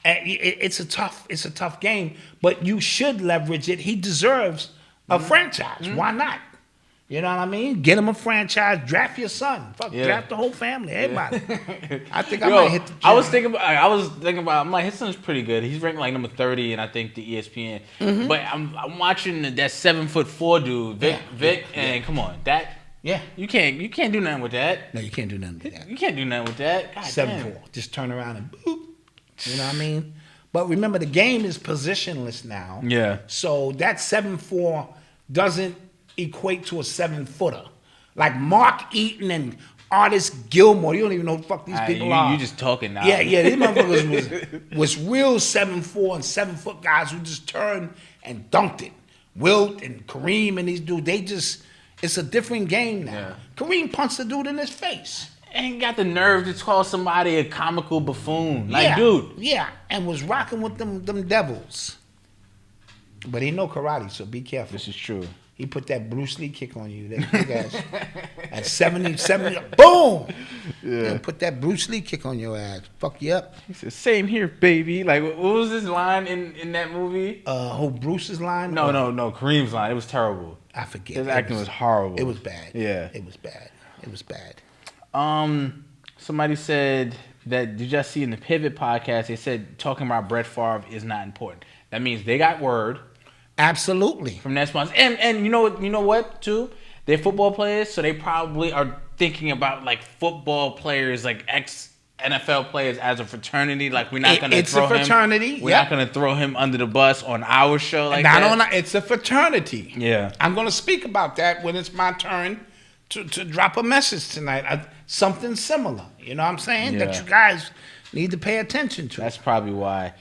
it's a tough game, but you should leverage it. He deserves a franchise. Why not? You know what I mean? Get him a franchise. Draft your son. Draft the whole family. Everybody. I think I might hit the gym. I was thinking about. I'm like, his son's pretty good. He's ranked like number 30, and I think the ESPN. Mm-hmm. But I'm watching that 7'4" dude, Vic, and come on, you can't do nothing with that. No, you can't do nothing with that. You can't do nothing with that. 7'4", just turn around and boop. You know what I mean? But remember, the game is positionless now. Yeah. So that 7'4" doesn't equate to a 7-footer. Like Mark Eaton and Artis Gilmore. You don't even know who the fuck these people are. You just talking now. Yeah. These motherfuckers was real 7'4" and 7-foot guys who just turned and dunked it. Wilt and Kareem and these dudes, it's a different game now. Yeah. Kareem punched the dude in his face. ain't got the nerve to call somebody a comical buffoon. Like, yeah, dude. Yeah, and was rocking with them devils. But he know karate, so be careful. This is true. He put that Bruce Lee kick on you. That big ass. At 70, boom! Yeah. Put that Bruce Lee kick on your ass. Fuck you up. He said, same here, baby. Like, what was his line in that movie? Bruce's line? No, Kareem's line. It was terrible. I forget. His acting was horrible. It was bad. Yeah. It was bad. Somebody said that, did y'all see in the Pivot podcast, they said talking about Brett Favre is not important. That means they got word. Absolutely. From that sponsor. And you know what, too? They're football players, so they probably are thinking about, like, football players, like, ex-NFL players as a fraternity. Like, we're not going to throw him. It's a fraternity. We're not going to throw him under the bus on our show like that. It's a fraternity. Yeah. I'm going to speak about that when it's my turn to drop a message tonight. Something similar. You know what I'm saying? Yeah. That you guys need to pay attention to. That's probably why.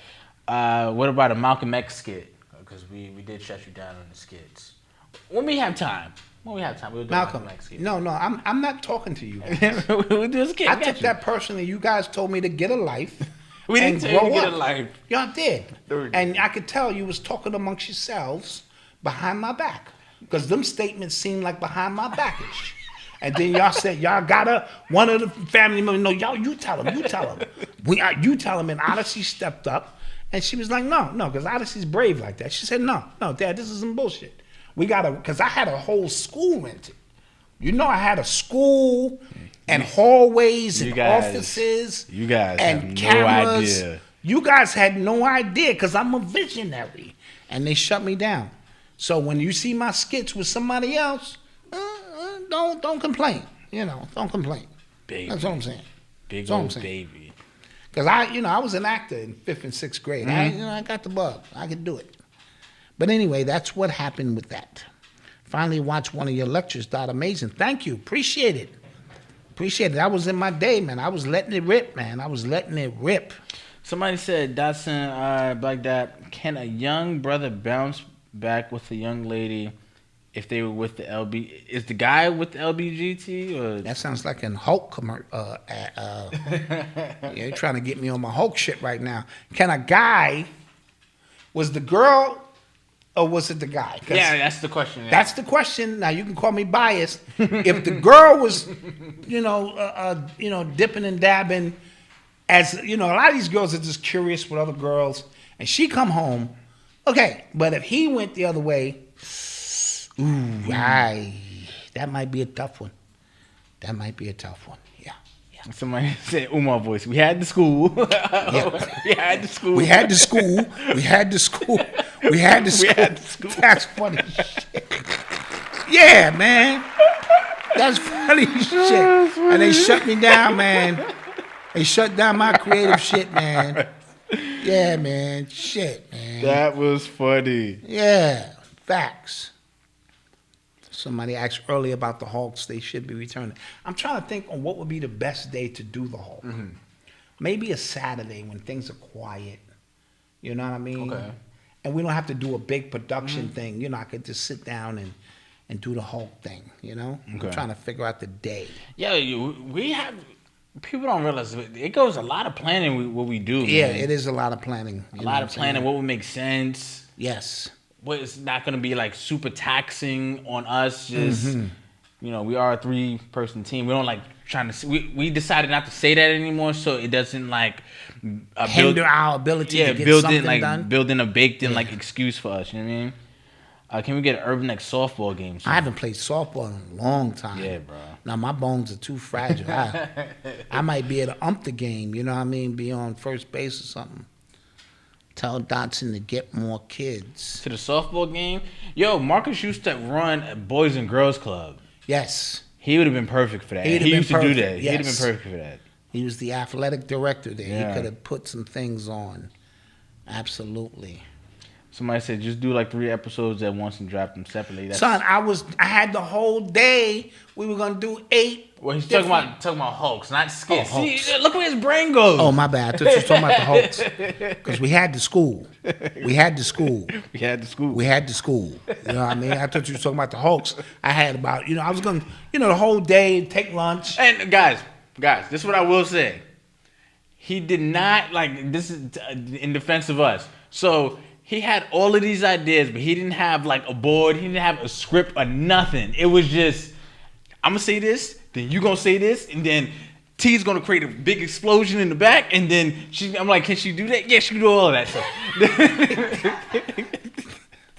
What about a Malcolm X skit? Because we did shut you down on the skits. When we have time, we'll do Malcolm. No, I'm not talking to you. We'll do a skit. I took that personally. You guys told me to get a life. We didn't tell you to get a life. Y'all did. And I could tell you was talking amongst yourselves behind my back. Because them statements seem like behind my backish. And then y'all said y'all got one of the family members. No, y'all, you tell him. You tell him. And Odyssey stepped up. And she was like, no, because Odyssey's brave like that. She said, no, Dad, this is some bullshit. We got to, because I had a whole school rented. You know, I had a school and hallways and offices. You guys and have cameras. no idea. You guys had no idea because I'm a visionary. And they shut me down. So when you see my skits with somebody else, don't complain. You know, don't complain. Baby. That's what I'm saying. Big old baby. Because I was an actor in 5th and 6th grade. I got the bug. I could do it. But anyway, that's what happened with that. Finally watched one of your lectures, Dot. Amazing. Thank you. Appreciate it. I was in my day, man. I was letting it rip, man. Somebody said, Dotson, Black Dot, can a young brother bounce back with a young lady if they were with the LB? Is the guy with the LBGT? Or? That sounds like an Hulk commercial. You're trying to get me on my Hulk shit right now. Can a guy, was the girl or was it the guy? Yeah, that's the question. Yeah. That's the question. Now, you can call me biased. If the girl was, dipping and dabbing, as, a lot of these girls are just curious with other girls, and she come home, okay. But if he went the other way, that might be a tough one. Yeah. Somebody said, Umar voice, we had the school. We had the school. That's funny shit. Yeah, man. That's funny shit. And they shut me down, man. They shut down my creative shit, man. Yeah, man. Shit, man. That was funny. Yeah. Facts. Somebody asked earlier about the Hawks. They should be returning. I'm trying to think on what would be the best day to do the Hawk. Mm-hmm. Maybe a Saturday when things are quiet. You know what I mean? Okay. And we don't have to do a big production thing. I could just sit down and do the Hulk thing, Okay. I'm trying to figure out the day. Yeah, we have... People don't realize it goes a lot of planning what we do. Yeah, man. It is a lot of planning. A lot of planning. What would make sense? Yes. What is not going to be like super taxing on us. Just we are a 3-person team. We don't like trying to. We decided not to say that anymore, so it doesn't like hinder our ability to get something done. Build in a baked in like excuse for us. You know what I mean? Can we get an Urban X softball game? I haven't played softball in a long time. Yeah, bro. Now, my bones are too fragile. I might be able to ump the game, you know what I mean? Be on first base or something. Tell Dotson to get more kids. To the softball game? Yo, Marcus used to run a Boys and Girls Club. Yes. He would have been perfect for that. He used to do that. Yes. He'd have been perfect for that. He was the athletic director there. Yeah. He could have put some things on. Absolutely. Somebody said just do like 3 episodes at once and drop them separately. Son, I had the whole day. We were gonna do 8. Well, he's talking about Hulks, not skits. Oh, Hulks. See, look where his brain goes. Oh, my bad. I thought you were talking about the Hulks. Because we had the school. We had the school. You know what I mean? I thought you were talking about the Hulks. I had about, I was gonna, the whole day take lunch. And guys, Guys, this is what I will say. He did not, like, this is in defense of us. So he had all of these ideas, but he didn't have like a board. He didn't have a script or nothing. It was just, I'm going to say this, then you going to say this, and then T's going to create a big explosion in the back, and then I'm like, can she do that? Yeah, she can do all of that stuff.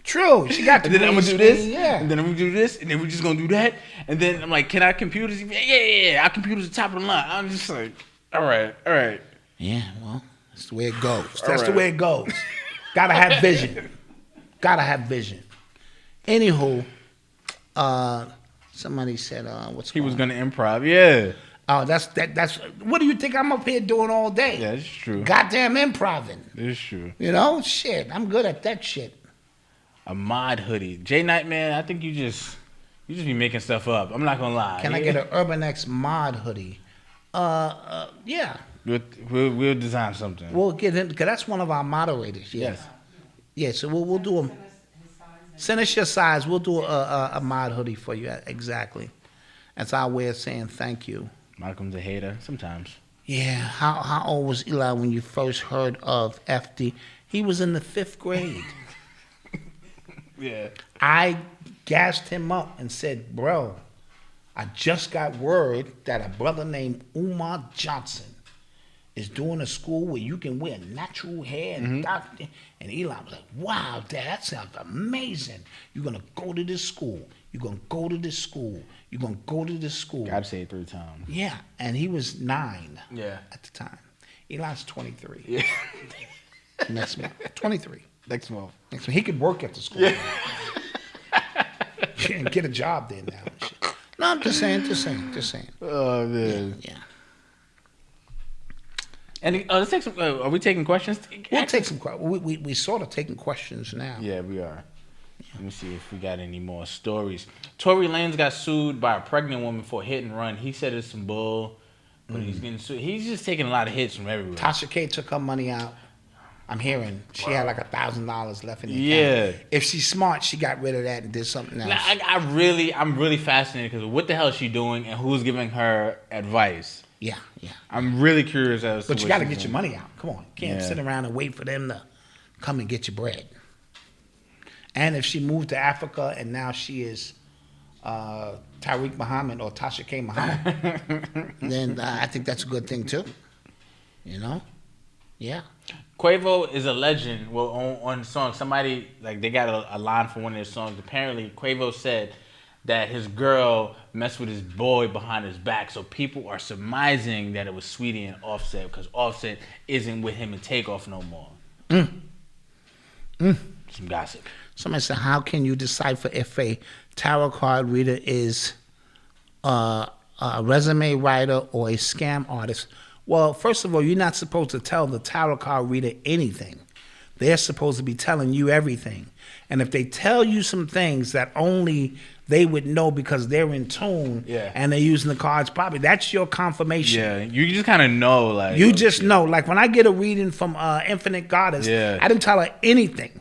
True. She got the and then I'm going to do this, yeah. and then I'm going to do this, and then we're just going to do that. And then I'm like, can our computers? Yeah. Our computers are top of the line. I'm just like, all right. Yeah, well, that's the way it goes. That's the way it goes. Gotta have vision. Anywho, somebody said, what's he was going to improv, yeah. Oh, that's what do you think I'm up here doing all day? Yeah, that's true. Goddamn improving. That's true. You know, shit, I'm good at that shit. A mod hoodie. J Knight, man, I think you just be making stuff up. I'm not gonna lie. Can I get an Urban X mod hoodie? Yeah. We'll design something. We'll get in, because that's one of our moderators. Yes. Yeah, so we'll do them. Send us your size. We'll do a mod hoodie for you. Exactly. That's our way of saying thank you. Malcolm's a hater sometimes. Yeah. How old was Eli when you first heard of FD? He was in the 5th grade. Yeah. I gassed him up and said, bro, I just got word that a brother named Umar Johnson is doing a school where you can wear natural hair and and Eli was like, wow, Dad, that sounds amazing. You're going to go to this school. You're going to go to this school. You're going to go to this school. Gotta say it 3 times. Yeah, and he was 9 at the time. Eli's 23. Yeah. Next month. 23. Next month. He could work at the school. Yeah. And get a job there now. And shit. No, I'm just saying. Oh, man. Yeah. And let's take some. Are we taking questions? We'll take some questions. We sort of taking questions now. Yeah, we are. Let me see if we got any more stories. Tory Lanez got sued by a pregnant woman for a hit and run. He said it's some bull, but he's getting sued. He's just taking a lot of hits from everywhere. Tasha K took her money out. I'm hearing she had like $1,000 left in the account. If she's smart, she got rid of that and did something else. Now, I'm really fascinated because what the hell is she doing and who's giving her advice? Yeah. I'm really curious as to But you got to get your money out. Come on. You can't sit around and wait for them to come and get your bread. And if she moved to Africa and now she is Tariq Muhammad or Tasha K. Muhammad, then I think that's a good thing too. You know? Yeah. Quavo is a legend. Well, on the song, somebody, like, they got a line from one of their songs. Apparently, Quavo said that his girl messed with his boy behind his back. So people are surmising that it was Sweetie and Offset because Offset isn't with him in Takeoff no more. Some gossip. Somebody said, how can you decipher if a tarot card reader is a resume writer or a scam artist? Well, first of all, you're not supposed to tell the tarot card reader anything. They're supposed to be telling you everything. And if they tell you some things that only they would know because they're in tune and they're using the cards properly, that's your confirmation. Yeah, you just kind of know. Like You just know. Like when I get a reading from Infinite Goddess, I didn't tell her anything.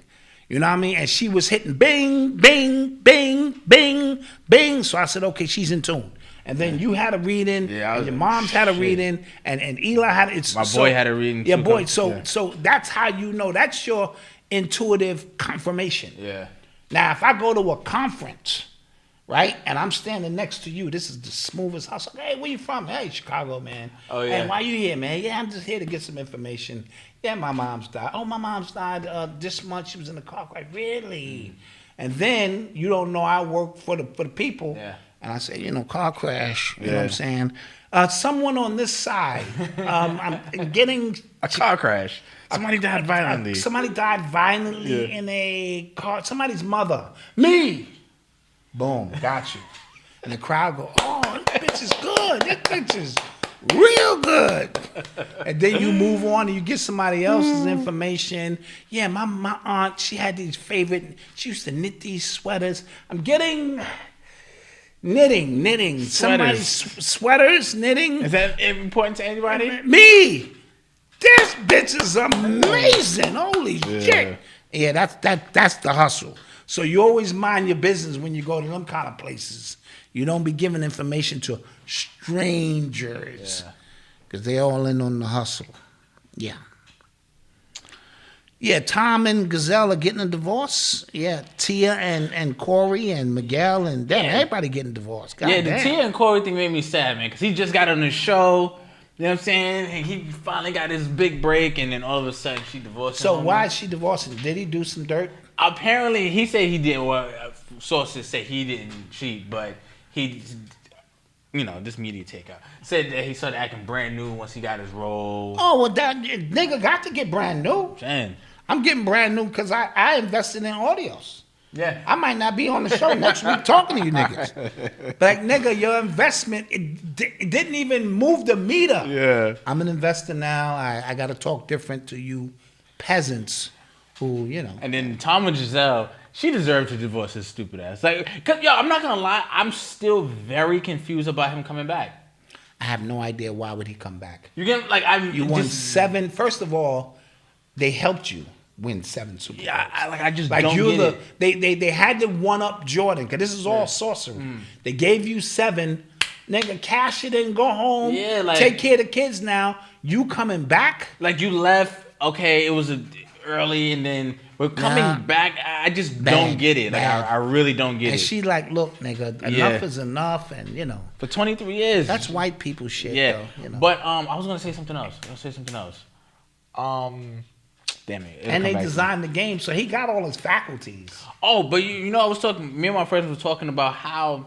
You know what I mean? And she was hitting bing, bing, bing, bing, bing. So I said, okay, she's in tune. And then you had a reading, and your mom's had a reading, and Eli had it. My boy had a reading. Yeah, boy. So that's how you know. That's your intuitive confirmation. Yeah. Now, if I go to a conference, right, and I'm standing next to you, this is the smoothest house. Hey, where you from? Hey, Chicago, man. Oh, yeah. Hey, why you here, man? Yeah, I'm just here to get some information. Yeah, my mom's died. Oh, my mom's died this month. She was in the car. Like, really? And then you don't know I work for the people. Yeah. And I say, car crash. You know what I'm saying? Someone on this side, I'm getting a car crash. Somebody died violently. Somebody died violently in a car. Somebody's mother. Me. Boom. Got you. And the crowd go, oh, this bitch is good. This bitch is real good. And then you move on and you get somebody else's information. Yeah, my aunt, she had these favorite, she used to knit these sweaters. I'm getting knitting. Somebody's sweaters, knitting. Is that important to anybody? Me. This bitch is amazing. Holy shit. Yeah, that's the hustle. So you always mind your business when you go to them kind of places. You don't be giving information to strangers. Because they all in on the hustle. Yeah. Yeah, Tom and Gazelle are getting a divorce. Yeah, Tia and Corey and Miguel and everybody getting divorced. God the damn. Tia and Corey thing made me sad, man, because he just got on the show. You know what I'm saying? And he finally got his big break, and then all of a sudden she divorced him. So why is she divorcing? Did he do some dirt? Apparently, he said he didn't. Well, sources say he didn't cheat, but he, this media takeout said that he started acting brand new once he got his role. Oh, well, that nigga got to get brand new. Man. I'm getting brand new because I invested in audios. Yeah. I might not be on the show next week talking to you niggas. But like, nigga, your investment, it didn't even move the meter. Yeah. I'm an investor now. I got to talk different to you peasants who, And then Tom and Giselle, she deserved to divorce his stupid ass. Like, cause, I'm not going to lie. I'm still very confused about him coming back. I have no idea why would he come back. You won 7. First of all, they helped you win 7 Super Bowls. Yeah, I just like don't get it. They had to one up Jordan because this is all sorcery. They gave you 7, nigga, cash it and go home. Yeah, like, take care of the kids now. You coming back? Like you left. Okay, it was early, and then we're coming back. I just don't get it. Like I really don't get it. And she like, look, nigga, enough is enough, and for 23 years. That's white people shit. Though, But I was gonna say something else. Damn it. And they designed the game, so he got all his faculties. Oh, but I was talking. Me and my friends were talking about how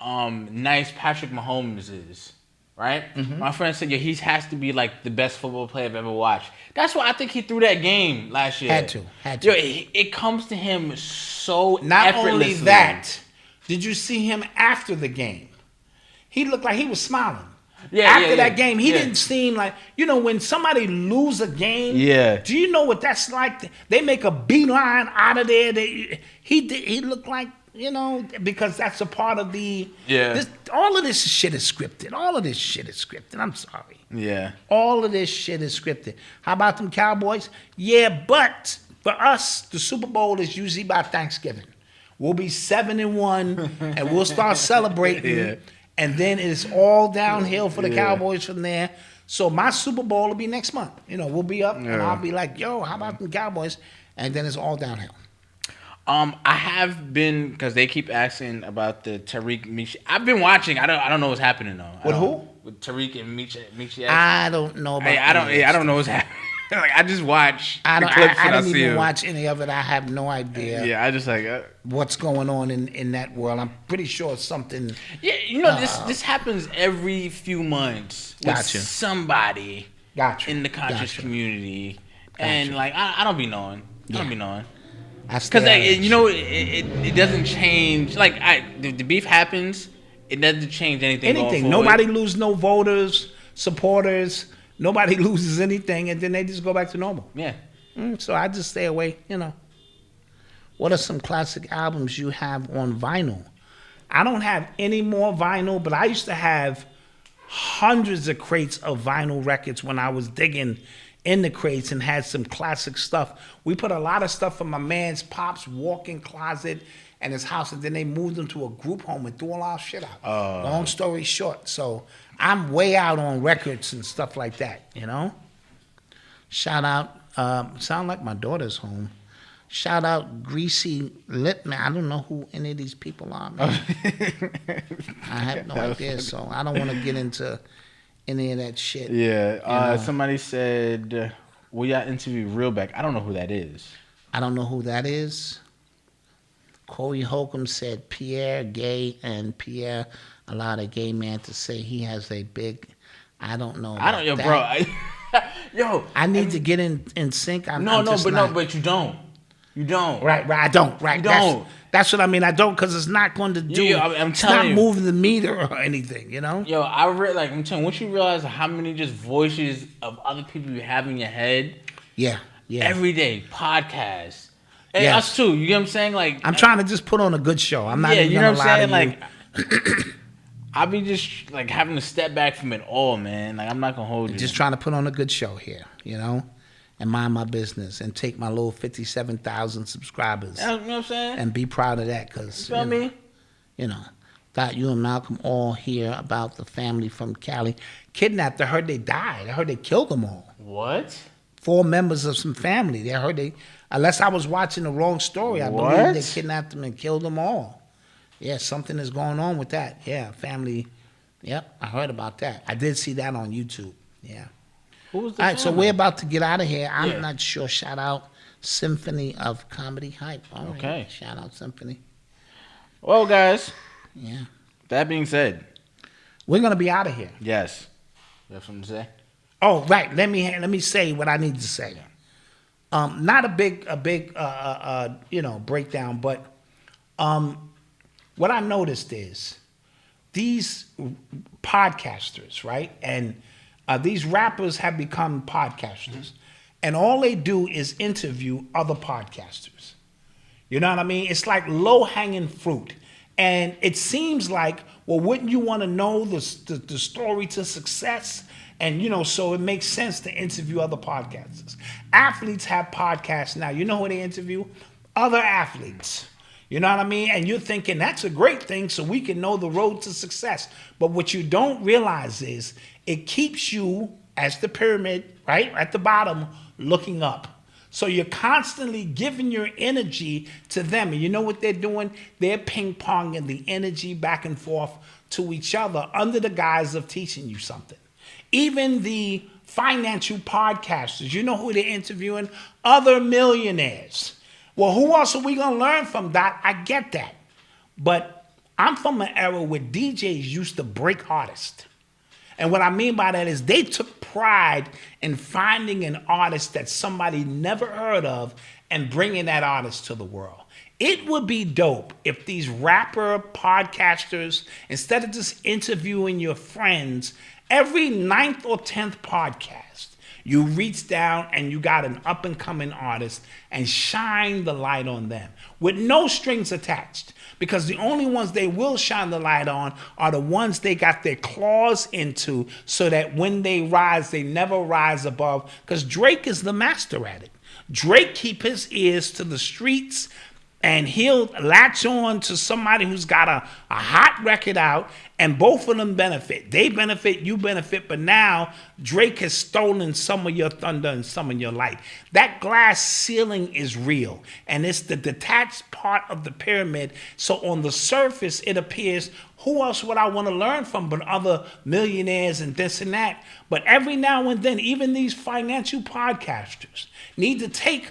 nice Patrick Mahomes is. Right? Mm-hmm. My friend said, he has to be like the best football player I've ever watched. That's why I think he threw that game last year. Had to. It comes to him so Not effortlessly. only that, did you see him after the game? He looked like he was smiling. After that game, he didn't seem like, when somebody lose a game, do you know what that's like? They make a beeline out of there. He looked like, because that's a part of the... all of this shit is scripted. I'm sorry. Yeah. All of this shit is scripted. How about them Cowboys? Yeah, but for us, the Super Bowl is usually by Thanksgiving. We'll be 7-1, and we'll start celebrating. And then it's all downhill for the Cowboys from there. So my Super Bowl will be next month. We'll be up, and I'll be like, yo, how about them Cowboys? And then it's all downhill. I have been, because they keep asking about the Tariq Michi. I've been watching. I don't know what's happening though. With who? With Tariq and Michi. I don't know about I don't know what's happening. Like, I just watch the clips I and I didn't see even them. watch any of it. I have no idea. Yeah, I just like what's going on in that world. I'm pretty sure it's something. Yeah, this happens every few months with somebody in the conscious community, and like I don't be knowing. I don't be knowing. Because it doesn't change. Like the beef happens, it doesn't change anything. Anything. Nobody lose no voters, supporters. Nobody loses anything, and then they just go back to normal. Yeah. So I just stay away. What are some classic albums you have on vinyl? I don't have any more vinyl, but I used to have hundreds of crates of vinyl records when I was digging in the crates and had some classic stuff. We put a lot of stuff from my man's Pop's walk-in closet and his house, and then they moved him to a group home and threw all our shit out. Long story short. So I'm way out on records and stuff like that, Shout out, sound like my daughter's home. Shout out Greasy Litman. I don't know who any of these people are, man. I have no idea, so I don't want to get into any of that shit. Yeah. Somebody said, will y'all interview Realback? I don't know who that is. I don't know who that is. Corey Holcomb said Pierre gay, and Pierre allowed a gay man to say he has a big... I don't know. Yo, I need to get in sync. But you don't. You don't. Right. I don't. Right. You don't. That's what I mean. I don't, because it's not going to do. It's not moving the meter or anything. Yo, I'm telling you, once you realize how many just voices of other people you have in your head. Yeah. Every day, podcasts. And us too. You get what I'm saying? Like, I'm trying to just put on a good show. I'm not even gonna lie to you. Like, I'll be just like having to step back from it all, man. Like, I'm not gonna hold you. Just trying to put on a good show here, and mind my business and take my little 57,000 subscribers. You know what I'm saying? And be proud of that, because You know what I mean? You know, thought you and Malcolm all hear about the family from Cali kidnapped. I heard they died. I heard they killed them all. What? 4 members of some family. I heard they, unless I was watching the wrong story, I believe they kidnapped them and killed them all. Yeah, something is going on with that. Yeah, family. Yep, I heard about that. I did see that on YouTube. Yeah. Who was the All right, so family? we're about to get out of here. I'm Yeah. not sure. Shout out Symphony of Comedy Hype. All right. Okay. Shout out Symphony. Well, guys. Yeah. That being said, we're gonna be out of here. Yes. You have something to say? Oh, right. Let me say what I need to say. Not a big breakdown, but what I noticed is these podcasters, right? And these rappers have become podcasters, and all they do is interview other podcasters. You know what I mean? It's like low-hanging fruit. And it seems like, well, wouldn't you want to know the story to success? And, so it makes sense to interview other podcasters. Athletes have podcasts now. You know who they interview? Other athletes. You know what I mean? And you're thinking that's a great thing so we can know the road to success. But what you don't realize is it keeps you, as the pyramid, right, at the bottom, looking up. So you're constantly giving your energy to them. And you know what they're doing? They're ping-ponging the energy back and forth to each other under the guise of teaching you something. Even the financial podcasters, you know who they're interviewing? Other millionaires. Well, who else are we going to learn from, Doc? I get that. But I'm from an era where DJs used to break artists. And what I mean by that is they took pride in finding an artist that somebody never heard of and bringing that artist to the world. It would be dope if these rapper podcasters, instead of just interviewing your friends, every 9th or 10th podcast, you reach down and you got an up-and-coming artist and shine the light on them with no strings attached. Because the only ones they will shine the light on are the ones they got their claws into, so that when they rise, they never rise above. Because Drake is the master at it. Drake keep his ears to the streets, and he'll latch on to somebody who's got a hot record out, and both of them benefit. They benefit, you benefit, but now Drake has stolen some of your thunder and some of your light. That glass ceiling is real, and it's the detached part of the pyramid. So on the surface, it appears, who else would I want to learn from but other millionaires and this and that? But every now and then, even these financial podcasters need to take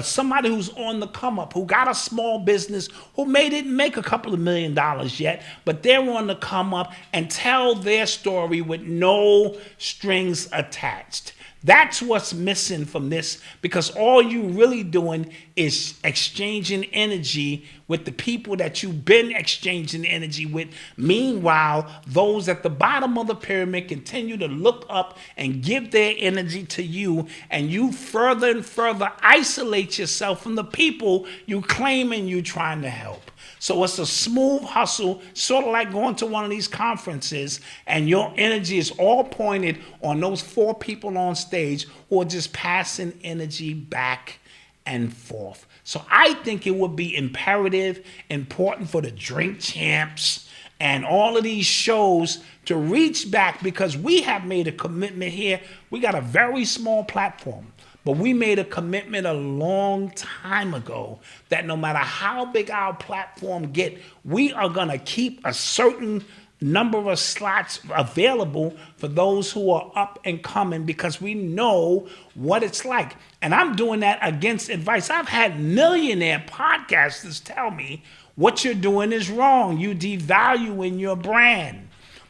somebody who's on the come up, who got a small business, who didn't make a couple of $1 million yet, but they're on the come up, and tell their story with no strings attached. That's what's missing from this, because all you really doing is exchanging energy with the people that you've been exchanging energy with. Meanwhile, those at the bottom of the pyramid continue to look up and give their energy to you, and you further and further isolate yourself from the people you claiming you trying to help. So it's a smooth hustle, sort of like going to one of these conferences, and your energy is all pointed on those 4 people on stage who are just passing energy back and forth. So I think it would be imperative, important for the Drink Champs and all of these shows to reach back, because we have made a commitment here. We got a very small platform, but we made a commitment a long time ago that no matter how big our platform get, we are going to keep a certain number of slots available for those who are up and coming, because we know what it's like. And I'm doing that against advice. I've had millionaire podcasters tell me, what you're doing is wrong. You devaluing your brand.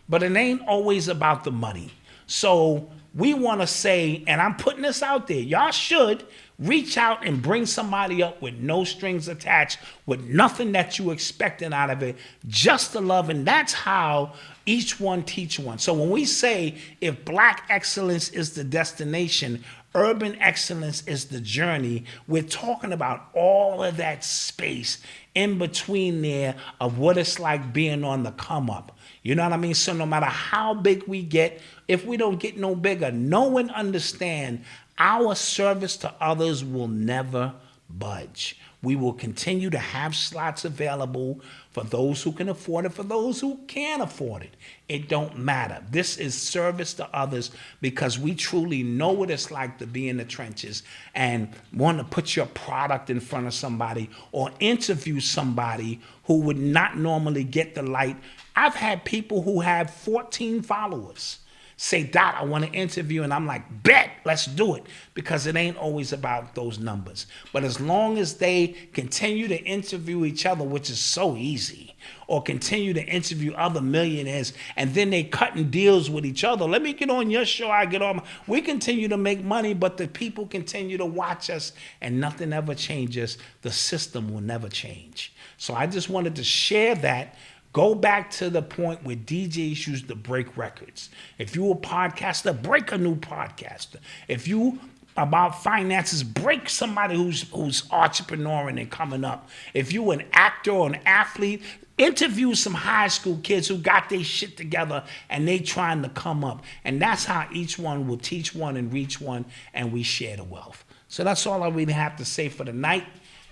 But it ain't always about the money. So we want to say, and I'm putting this out there, y'all should reach out and bring somebody up with no strings attached, with nothing that you expecting out of it, just the love. And that's how each one teach one. So when we say, if Black excellence is the destination, urban excellence is the journey, we're talking about all of that space in between there of what it's like being on the come up. You know what I mean? So no matter how big we get, if we don't get no bigger, know and understand Our service to others will never budge. We will continue to have slots available for those who can afford it, for those who can't afford it. It don't matter. This is service to others because we truly know what it's like to be in the trenches and want to put your product in front of somebody or interview somebody who would not normally get the light. I've had people who have 14 followers say, Dot, I want to interview, and I'm like, bet, let's do it, because it ain't always about those numbers. But as long as they continue to interview each other, which is so easy, or continue to interview other millionaires, and then they cutting deals with each other. Let me get on your show, I get on. We continue to make money, but the people continue to watch us, and nothing ever changes. The system will never change. So I just wanted to share that. Go back to the point where DJs used to break records. If you a podcaster, break a new podcaster. If you about finances, break somebody who's entrepreneuring and coming up. If you an actor or an athlete, interview some high school kids who got their shit together and they trying to come up. And that's how each one will teach one and reach one, and we share the wealth. So that's all I really have to say for the night.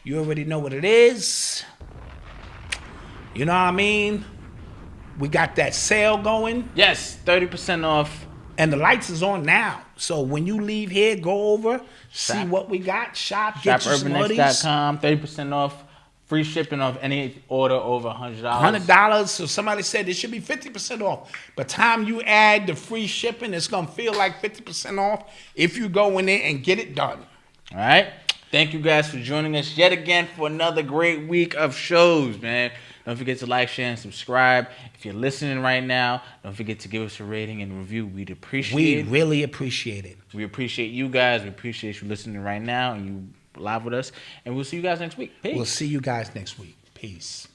You already know what it is. You know what I mean? We got that sale going. Yes, 30% off. And the lights is on now. So when you leave here, go over, see what we got, get you some hoodies. ShopUrbanX.com, 30% off. Free shipping of any order over $100. $100. So somebody said it should be 50% off. By the time you add the free shipping, it's going to feel like 50% off if you go in there and get it done. All right. Thank you guys for joining us yet again for another great week of shows, man. Don't forget to like, share, and subscribe. If you're listening right now, don't forget to give us a rating and review. We'd appreciate it. We really appreciate it. We appreciate you guys. We appreciate you listening right now and you live with us. And we'll see you guys next week. Peace. We'll see you guys next week. Peace.